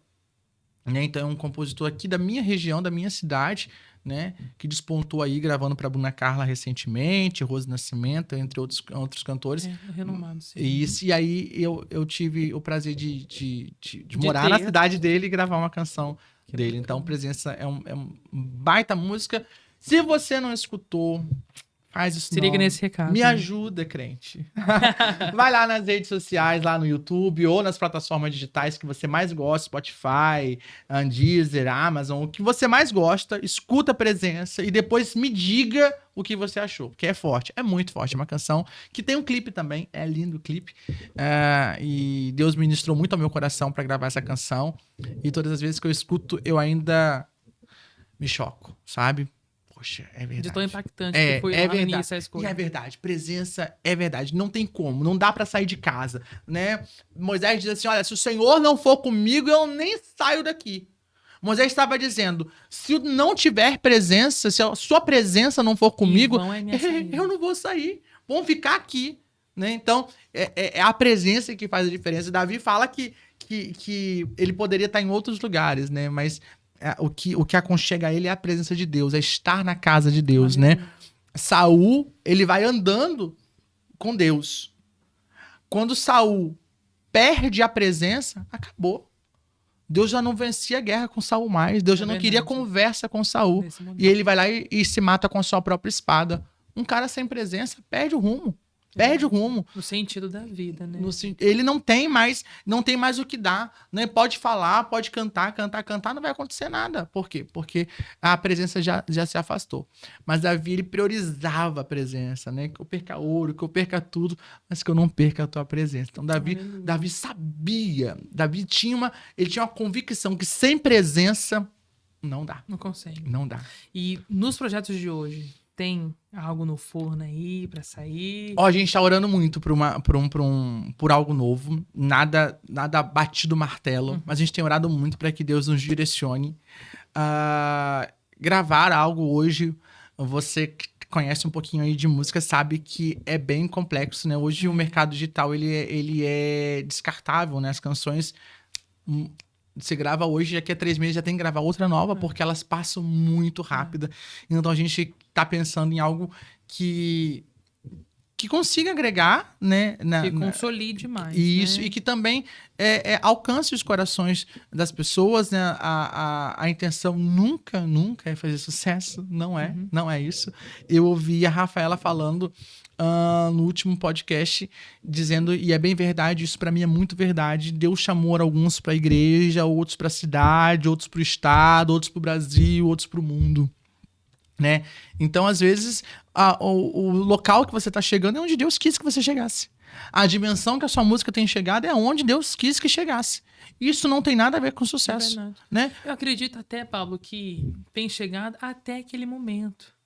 né? Então é um compositor aqui da minha região, da minha cidade, né? Que despontou aí gravando para Bruna Carla recentemente, Rose Nascimento, entre outros cantores. É renomado, sim. E aí eu tive o prazer de De morar na ter. cidade dele e gravar uma canção Que dele. bacana. Então, Presença é um baita música. Se você não escutou, faz isso Se liga não. nesse recado. Me né? ajuda, crente. Vai lá nas redes sociais, lá no YouTube ou nas plataformas digitais que você mais gosta, Spotify, Deezer, Amazon, o que você mais gosta, escuta a Presença e depois me diga o que você achou, porque é forte, é muito forte, é uma canção que tem um clipe também, é lindo o clipe, e Deus ministrou muito ao meu coração para gravar essa canção, e todas as vezes que eu escuto, eu ainda me choco, sabe? Poxa, é verdade. De tão impactante que foi lá no verdade. início a E escolha. é verdade, presença é verdade. Não tem como, não dá pra sair de casa, né? Moisés diz assim: olha, se o Senhor não for comigo, eu nem saio daqui. Moisés estava dizendo: se não tiver presença, se a sua presença não for comigo, eu não vou sair. Vamos ficar aqui. Né? Então, é a presença que faz a diferença. Davi fala que ele poderia estar em outros lugares, né? Mas o que aconchega ele é a presença de Deus, é estar na casa de Deus, né? Saul, ele vai andando com Deus. Quando Saul perde a presença, acabou. Deus já não vencia a guerra com Saul mais. Deus já não queria conversa com Saul. E ele vai lá e se mata com a sua própria espada. Um cara sem presença perde o rumo. Perde o rumo. No sentido da vida, né? Ele não tem mais o que dar. Né? Pode falar, pode cantar, não vai acontecer nada. Por quê? Porque a presença já se afastou. Mas Davi, ele priorizava a presença, né? Que eu perca ouro, que eu perca tudo, mas que eu não perca a tua presença. Então, Davi sabia, ele tinha uma convicção que sem presença não dá. Não consegue. Não dá. E nos projetos de hoje, tem algo no forno aí pra sair? Ó, a gente tá orando muito por algo novo. Nada batido martelo. Mas a gente tem orado muito para que Deus nos direcione. Gravar algo hoje, você que conhece um pouquinho aí de música, sabe que é bem complexo, né? Hoje o mercado digital, ele é descartável, né? As canções... Você grava hoje, daqui a 3 meses já tem que gravar outra nova, porque elas passam muito rápida. Então a gente tá pensando em algo que consiga agregar, né? Que consolide mais. Isso, né? E que também alcance os corações das pessoas, né? A intenção nunca é fazer sucesso, não é isso. Eu ouvi a Rafaela falando no último podcast, dizendo, e é bem verdade, isso pra mim é muito verdade, Deus chamou alguns pra igreja, outros pra cidade, outros pro estado, outros pro Brasil, outros pro mundo. Né? Então, às vezes, o local que você está chegando é onde Deus quis que você chegasse. A dimensão que a sua música tem chegado é onde Deus quis que chegasse. Isso não tem nada a ver com sucesso. Né? Eu acredito até, Pablo, que tem chegado até aquele momento.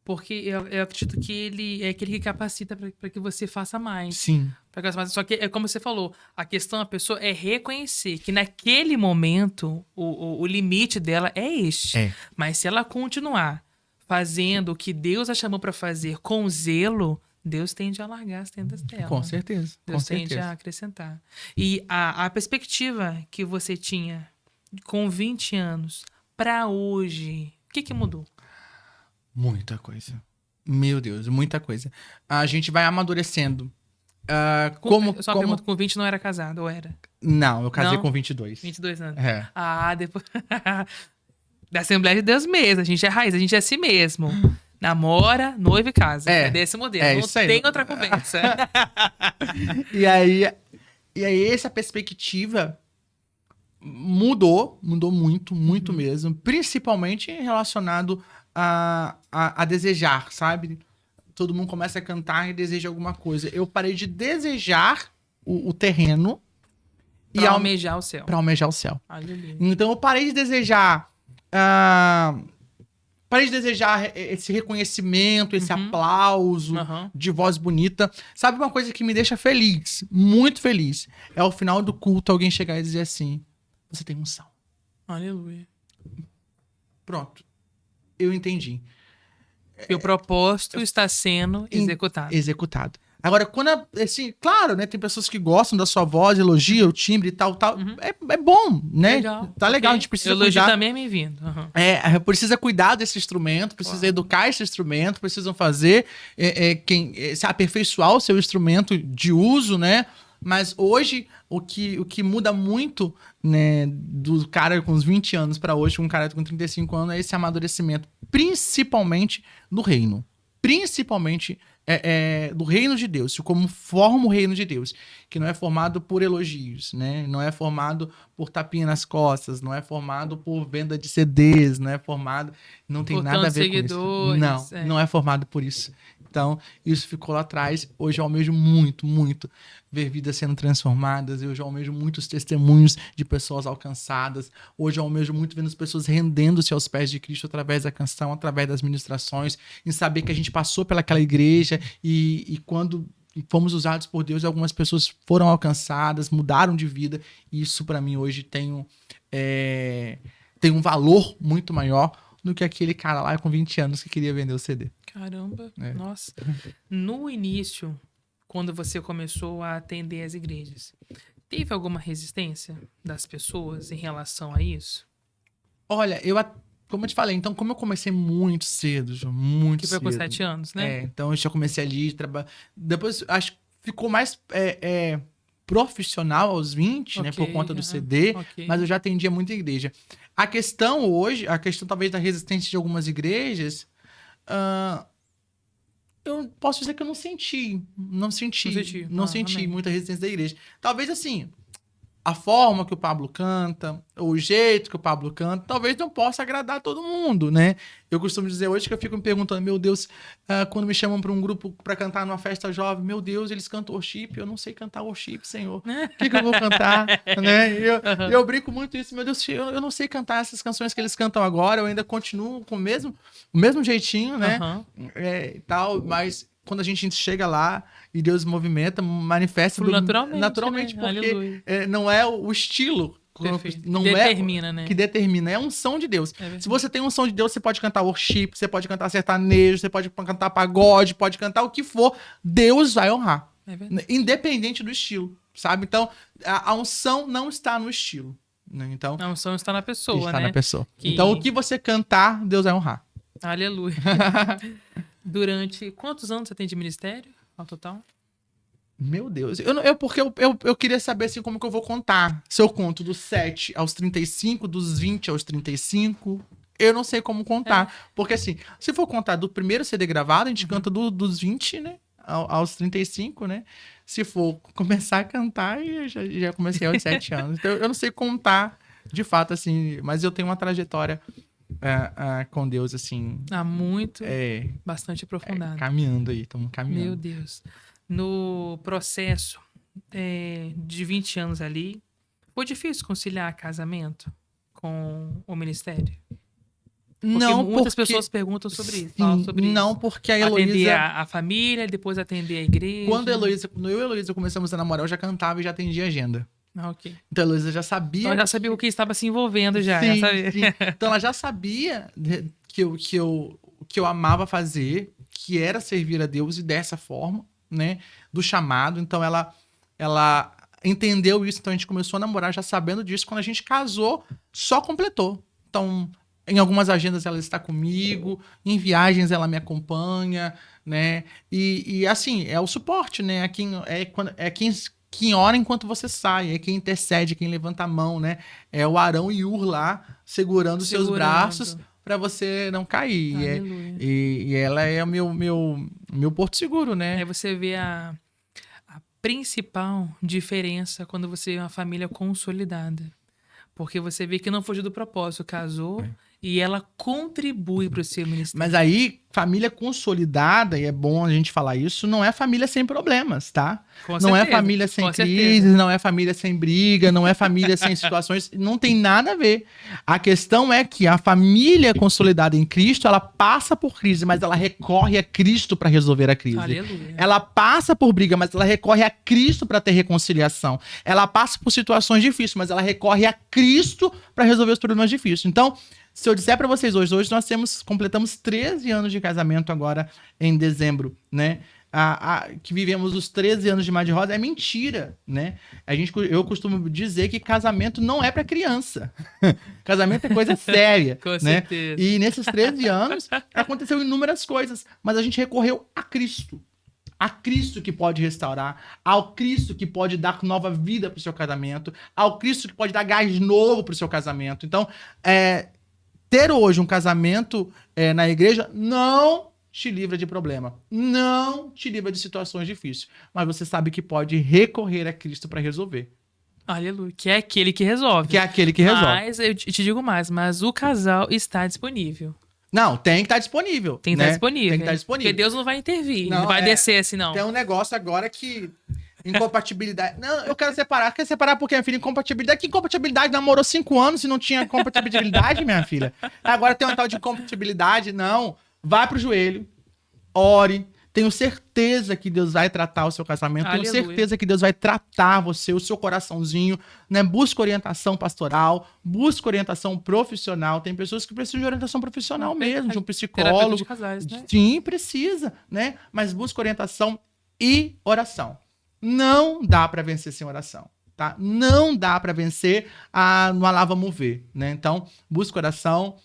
Porque eu acredito que ele é aquele que capacita para que você faça mais. Sim. Só que é como você falou, a questão da pessoa é reconhecer que naquele momento o limite dela é este. Mas se ela continuar fazendo o que Deus a chamou para fazer com zelo, Deus tende a alargar as tendas dela. Com certeza. Deus tende a acrescentar. E a perspectiva que você tinha com 20 anos para hoje, o que mudou? Muita coisa. Meu Deus, muita coisa. A gente vai amadurecendo. Pergunta, com 20 não era casado, ou era? Não, eu casei com 22. 22 anos. Depois... Da Assembleia de Deus mesmo. A gente é raiz, a gente é assim mesmo. Namora, noiva e casa. É desse modelo. Não tem outra conversa. E aí essa perspectiva mudou muito mesmo. Principalmente relacionado a desejar, sabe? Todo mundo começa a cantar e deseja alguma coisa. Eu parei de desejar o terreno Pra almejar o céu. Pra almejar o céu. Aleluia. Então eu parei de desejar. Parei de desejar esse reconhecimento, esse aplauso de voz bonita. Sabe uma coisa que me deixa feliz, muito feliz? É ao final do culto alguém chegar e dizer assim: você tem unção. Aleluia. Pronto. Eu entendi. E o propósito está sendo executado. Executado. Agora, quando, assim, claro, né? Tem pessoas que gostam da sua voz, elogiam o timbre e tal. É bom, né? Legal. Tá legal, Ok. a gente precisa Elogio cuidar. também é bem-vindo. Precisa cuidar desse instrumento, precisa educar esse instrumento, precisam fazer, se aperfeiçoar o seu instrumento de uso, né? Mas hoje, o que muda muito, né, do cara com uns 20 anos para hoje, com um cara com 35 anos, é esse amadurecimento, principalmente do reino. Principalmente do reino de Deus, como forma o reino de Deus, que não é formado por elogios, né? Não é formado por tapinha nas costas, não é formado por venda de CDs, não é formado, não tem nada a ver com isso. Não é formado por isso. Então, isso ficou lá atrás. Hoje eu almejo muito, muito ver vidas sendo transformadas. Eu já almejo muitos testemunhos de pessoas alcançadas. Hoje eu almejo muito vendo as pessoas rendendo-se aos pés de Cristo através da canção, através das ministrações, em saber que a gente passou pelaquela igreja e quando fomos usados por Deus, algumas pessoas foram alcançadas, mudaram de vida. E isso, para mim, hoje tem um valor muito maior do que aquele cara lá com 20 anos que queria vender o CD. Caramba, nossa. No início, quando você começou a atender as igrejas, teve alguma resistência das pessoas em relação a isso? Olha, como eu te falei, então, como eu comecei muito cedo, João, muito que cedo. foi com 7 anos, né? Então eu já comecei ali, depois acho que ficou mais profissional aos 20, né, por conta do CD, mas eu já atendia muita igreja. A questão hoje, talvez da resistência de algumas igrejas, eu posso dizer que eu não senti muita resistência da igreja. Talvez assim, a forma que o Pablo canta, o jeito que o Pablo canta, talvez não possa agradar todo mundo, né? Eu costumo dizer hoje que eu fico me perguntando, meu Deus, quando me chamam para um grupo para cantar numa festa jovem, meu Deus, eles cantam worship, eu não sei cantar worship, Senhor. O que eu vou cantar? Né? Eu brinco muito isso, meu Deus, eu não sei cantar essas canções que eles cantam agora, eu ainda continuo com o mesmo jeitinho, né? E tal, mas quando a gente chega lá e Deus movimenta, manifesta naturalmente, né? porque não é o estilo que determina, é a unção de Deus. Se você tem unção de Deus, você pode cantar worship, você pode cantar sertanejo, você pode cantar pagode, pode cantar o que for, Deus vai honrar, independente do estilo, sabe? Então, a unção não está no estilo, né? Então, a unção está na pessoa, está na pessoa. Então, o que você cantar, Deus vai honrar. Aleluia. Durante quantos anos você tem de ministério ao total? Meu Deus. Porque eu queria saber assim como que eu vou contar. Se eu conto dos 7 aos 35, dos 20 aos 35, eu não sei como contar. Porque assim, se for contar do primeiro CD gravado, a gente canta dos 20, né? Aos 35, né? Se for começar a cantar, eu já comecei aos 7 anos. Então eu não sei contar de fato, assim, mas eu tenho uma trajetória com Deus, assim. Bastante aprofundada. Caminhando aí, estamos caminhando. Meu Deus. No processo de 20 anos ali, foi difícil conciliar casamento com o ministério? Muitas pessoas perguntam sobre isso. Falam sobre isso. Porque a Heloísa... Atender a família, depois atender a igreja. Quando eu e a Heloísa começamos a namorar, eu já cantava e já atendia agenda. Ok. Então a Heloísa já sabia... Ela já sabia o que estava se envolvendo já. Sim, sabia. Sim. Então ela já sabia que eu amava fazer, que era servir a Deus e dessa forma, né? Do chamado. Então ela entendeu isso. Então a gente começou a namorar já sabendo disso. Quando a gente casou, só completou. Então, em algumas agendas ela está comigo, em viagens ela me acompanha, né? E assim, é o suporte, né? Quem ora enquanto você sai, é quem intercede, quem levanta a mão, né? É o Arão e Ur lá, segurando seus braços para você não cair. E ela é o meu porto seguro, né? Aí você vê a principal diferença quando você vê uma família consolidada. Porque você vê que não fugiu do propósito, casou e ela contribui para o seu ministério. Mas aí, família consolidada, e é bom a gente falar isso, não é família sem problemas, tá? Com Não é certeza, família sem com crise, certeza. não é família sem briga, não é família sem situações, não tem nada a ver. A questão é que a família consolidada em Cristo, ela passa por crise, mas ela recorre a Cristo para resolver a crise. Aleluia. Ela passa por briga, mas ela recorre a Cristo para ter reconciliação. Ela passa por situações difíceis, mas ela recorre a Cristo para resolver os problemas difíceis. Então, se eu disser para vocês hoje nós completamos 13 anos de casamento agora em dezembro, né? Que vivemos os 13 anos de Mar de Rosa, é mentira, né? Eu costumo dizer que casamento não é para criança. Casamento é coisa séria, Com né? certeza. E nesses 13 anos aconteceu inúmeras coisas, mas a gente recorreu a Cristo. A Cristo que pode restaurar, ao Cristo que pode dar nova vida para o seu casamento, ao Cristo que pode dar gás novo para o seu casamento. Então, ter hoje um casamento na igreja não te livra de problema, não te livra de situações difíceis, mas você sabe que pode recorrer a Cristo para resolver. Aleluia. Que é aquele que resolve. Que é aquele que resolve. Mas eu te digo mais, mas o casal está disponível. Não, tem que estar disponível. Tem que né? estar disponível. Tem que estar disponível. Porque Deus não vai intervir, Não, não vai descer assim, não. Tem um negócio agora que... Incompatibilidade. Não, eu quero separar. Quer separar porque, minha filha, incompatibilidade. Que incompatibilidade? Namorou 5 anos e não tinha compatibilidade, minha filha. Agora tem uma tal de incompatibilidade. Não. Vai pro joelho. Ore. Tenho certeza que Deus vai tratar o seu casamento. Aleluia. Tenho certeza que Deus vai tratar você, o seu coraçãozinho, né? Busca orientação pastoral, busca orientação profissional. Tem pessoas que precisam de orientação profissional mesmo, de um Terapeuta psicólogo. de casais, né? Sim, precisa, né? Mas busca orientação e oração. Não dá para vencer sem oração, tá? Não dá para vencer no Alava Mover, né? Então, busca oração,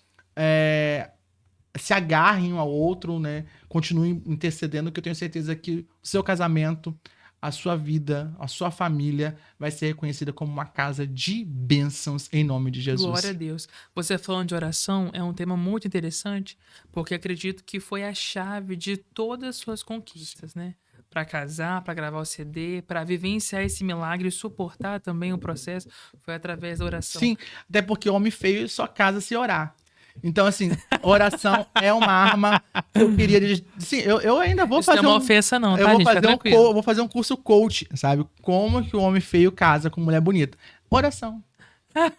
se agarrem um ao outro, né? Continuem intercedendo, que eu tenho certeza que o seu casamento, a sua vida, a sua família vai ser reconhecida como uma casa de bênçãos em nome de Jesus. Glória a Deus. Você falando de oração é um tema muito interessante, porque acredito que foi a chave de todas as suas conquistas, né? Para casar, para gravar o CD, para vivenciar esse milagre e suportar também o processo, foi através da oração. Sim, até porque homem feio só casa se orar. Então, assim, oração é uma arma que eu queria... Sim, eu ainda vou Isso fazer não é uma ofensa não, tá, eu vou gente? Fica fazer tranquilo. vou fazer um curso coach, sabe? Como que o homem feio casa com mulher bonita. Oração.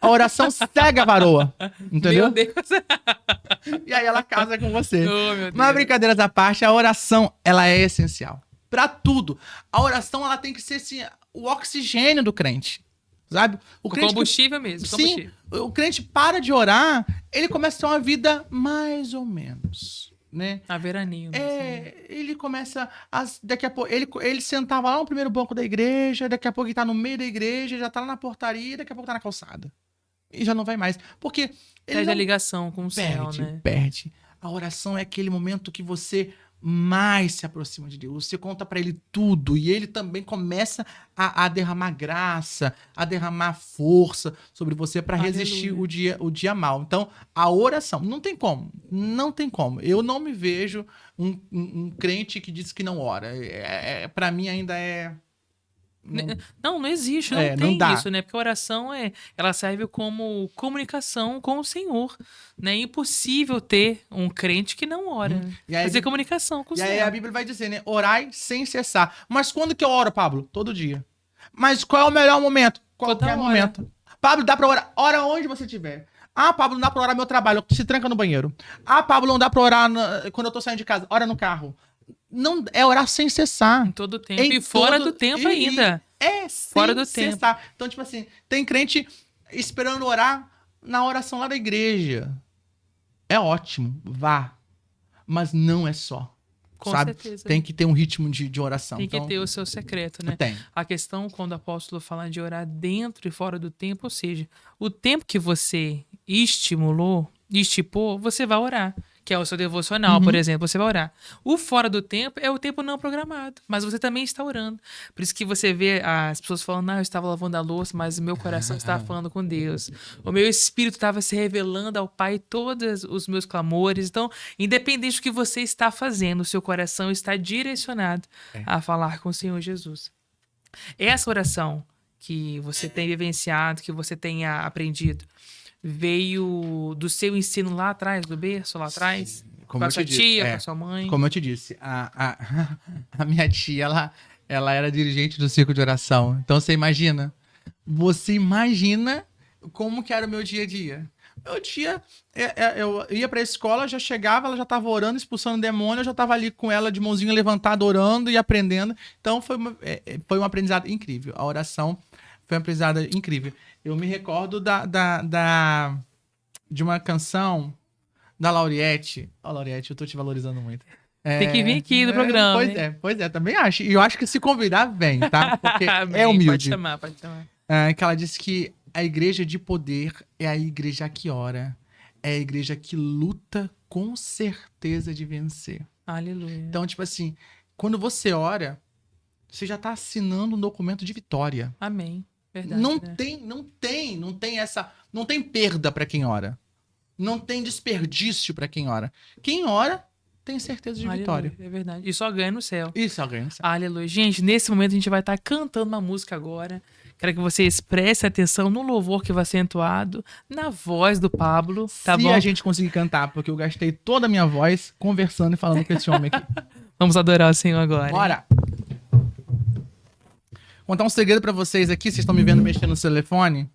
A oração cega a varoa, entendeu? Meu Deus. E aí ela casa com você. Oh, meu Deus. Mas brincadeiras à parte, a oração, ela é essencial. Pra tudo. A oração, ela tem que ser assim, o oxigênio do crente. Sabe? O combustível mesmo. Sim, Combustível. o crente para de orar, ele começa a ter uma vida mais ou menos, né? A veraninho. Ele começa daqui a pouco, ele sentava lá no primeiro banco da igreja, daqui a pouco ele tá no meio da igreja, já tá lá na portaria, daqui a pouco tá na calçada. E já não vai mais. Porque ele Perde não a ligação com o céu, né? perde. A oração é aquele momento que você mais se aproxima de Deus. Você conta pra ele tudo e ele também começa a derramar graça, a derramar força sobre você pra resistir o dia mal. Então, a oração, não tem como. Não tem como. Eu não me vejo um crente que diz que não ora. Pra mim ainda é... Não existe, não tem dá. isso, né? Porque a oração ela serve como comunicação com o Senhor, né? É impossível ter um crente que não ora. E aí, Fazer comunicação com o E Senhor. aí a Bíblia vai dizer, né? Orai sem cessar. Mas quando que eu oro, Pablo? Todo dia. Mas qual é o melhor momento? Qualquer momento. Pablo, dá pra orar? Ora onde você estiver. Ah, Pablo, não dá pra orar no meu trabalho. Se tranca no banheiro. Ah, Pablo, não dá pra orar quando eu tô saindo de casa. Ora no carro. Não, é orar sem cessar. Em todo tempo. E fora do tempo ainda. Fora do cessar. Tempo. Então, tipo assim, tem crente esperando orar na oração lá da igreja. É ótimo, vá. Mas não é só. Com sabe? certeza. Tem que ter um ritmo de oração. Tem que ter o seu secreto, né? Tem. A questão, quando o apóstolo fala de orar dentro e fora do tempo, ou seja, o tempo que você estipou, você vai orar. Que é o seu devocional, por exemplo, você vai orar. O fora do tempo é o tempo não programado, mas você também está orando. Por isso que você vê as pessoas falando, eu estava lavando a louça, mas o meu coração estava falando com Deus. O meu espírito estava se revelando ao Pai todos os meus clamores. Então, independente do que você está fazendo, o seu coração está direcionado a falar com o Senhor Jesus. Essa oração que você tem vivenciado, que você tenha aprendido, veio do seu ensino lá atrás, do berço lá atrás? Como Com a eu sua te disse, tia, com a sua mãe? como eu te disse, a minha tia, ela era dirigente do círculo de oração. Então você imagina como que era o meu dia a dia. Meu dia, eu ia pra escola, já chegava, ela já tava orando, expulsando demônio, eu já tava ali com ela de mãozinha levantada, orando e aprendendo. Então foi um aprendizado incrível. A oração foi um aprendizado incrível. Eu me recordo de uma canção da Lauriette. Ó, Lauriette, eu tô te valorizando muito. Tem que vir aqui no programa, hein? Pois é, também acho. E eu acho que se convidar, vem, tá? Porque é Amém, humilde. Pode chamar. Que ela disse que a igreja de poder é a igreja que ora. É a igreja que luta com certeza de vencer. Aleluia. Então, tipo assim, quando você ora, você já tá assinando um documento de vitória. Amém. Verdade. Não tem perda pra quem ora. Não tem desperdício pra quem ora. Quem ora tem certeza de vitória. É verdade. E só ganha no céu. Isso, alguém não sabe. Aleluia. Gente, nesse momento a gente vai estar cantando uma música agora. Quero que vocês prestem atenção no louvor que vai ser entoado, na voz do Pablo, tá Se bom? a gente conseguir cantar, porque eu gastei toda a minha voz conversando e falando com esse homem aqui. Vamos adorar o Senhor agora. Bora! Contar um segredo pra vocês aqui, vocês estão me vendo mexendo no telefone.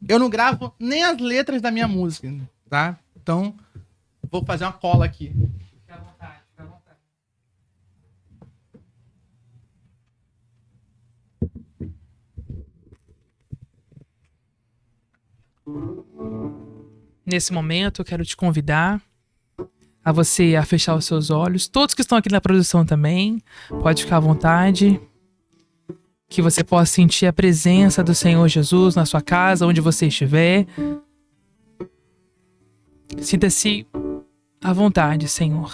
Eu não gravo nem as letras da minha música, tá? Então, vou fazer uma cola aqui. Fica à vontade, fica à vontade. Nesse momento, eu quero te convidar a você a fechar os seus olhos. Todos que estão aqui na produção também, pode ficar à vontade. Que você possa sentir a presença do Senhor Jesus na sua casa, onde você estiver. Sinta-se à vontade, Senhor.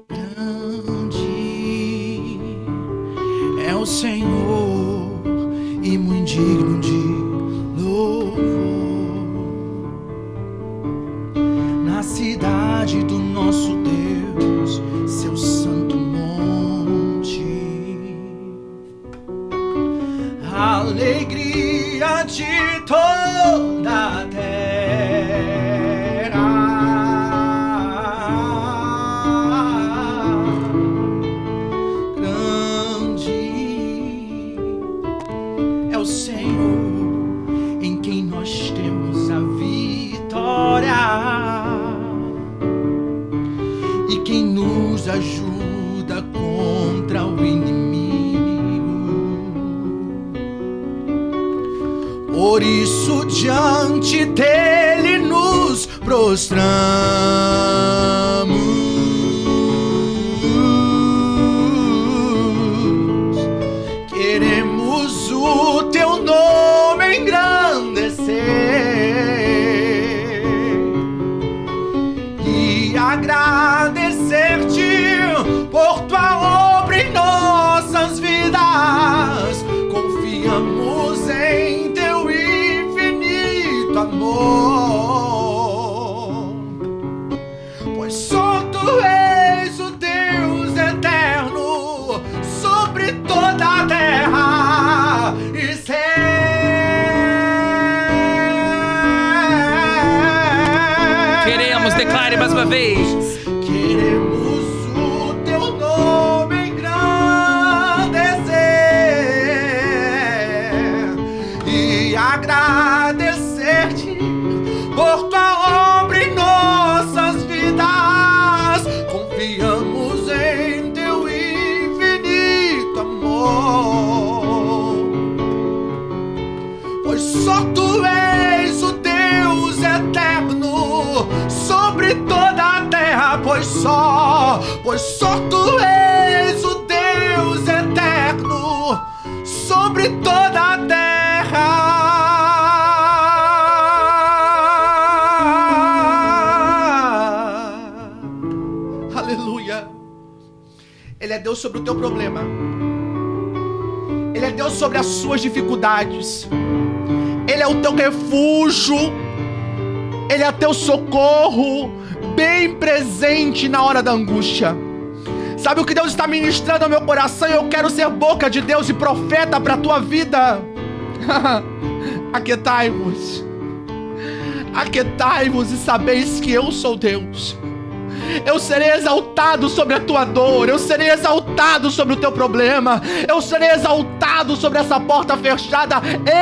Grande é o Senhor e muito digno de louvor. Na cidade do nosso Deus, seu santo monte, alegria de toda a terra. Grande é o Senhor em quem nós temos a vitória e quem nos ajuda contra o inimigo. Por isso diante dele nos prostramos. Queremos o teu nome engrandecer e agradecer-te por tua obra em nossas vidas. Confiamos em teu infinito amor, pois só tu és o Deus eterno sobre toda a terra e céu. Queremos, declare mais uma vez. Queremos o teu nome engrandecer e agradecer-te por tua obra em nossas vidas. Confiamos em teu infinito amor, pois só tu és o Deus eterno sobre toda a terra. Pois só tu és o Deus eterno sobre toda a terra. Aleluia. Ele é Deus sobre o teu problema. Ele é Deus sobre as suas dificuldades. Ele é o teu refúgio. Ele é teu socorro, bem presente na hora da angústia. Sabe o que Deus está ministrando ao meu coração? Eu quero ser boca de Deus e profeta para a tua vida. Aquietai-vos. Aquietai-vos e sabeis que eu sou Deus. Eu serei exaltado sobre a tua dor. Eu serei exaltado sobre o teu problema. Eu serei exaltado sobre essa porta fechada.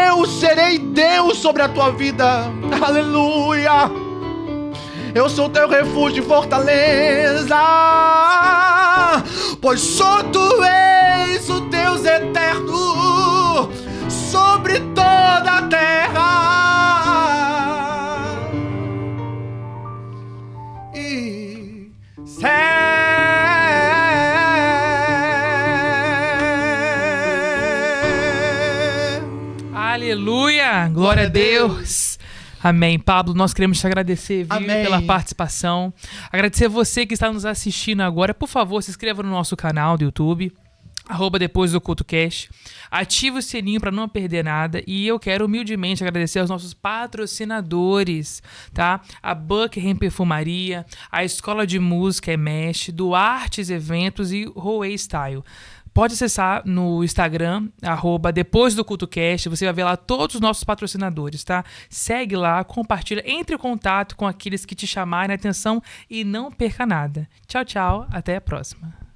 Eu serei Deus sobre a tua vida. Aleluia. Eu sou teu refúgio e fortaleza, pois só tu és o Deus eterno sobre toda a terra. E aleluia, glória a Deus. Amém. Pablo, nós queremos te agradecer, viu, pela participação. Agradecer você que está nos assistindo agora. Por favor, se inscreva no nosso canal do YouTube, @Depois do Culto Cast. Ative o sininho para não perder nada. E eu quero humildemente agradecer aos nossos patrocinadores, tá? A Buckingham Perfumaria, a Escola de Música EMESH, Duartes Eventos e Huawei Style. Pode acessar no Instagram, @Depois do Culto Cast, você vai ver lá todos os nossos patrocinadores, tá? Segue lá, compartilha, entre em contato com aqueles que te chamarem a atenção e não perca nada. Tchau, tchau, até a próxima.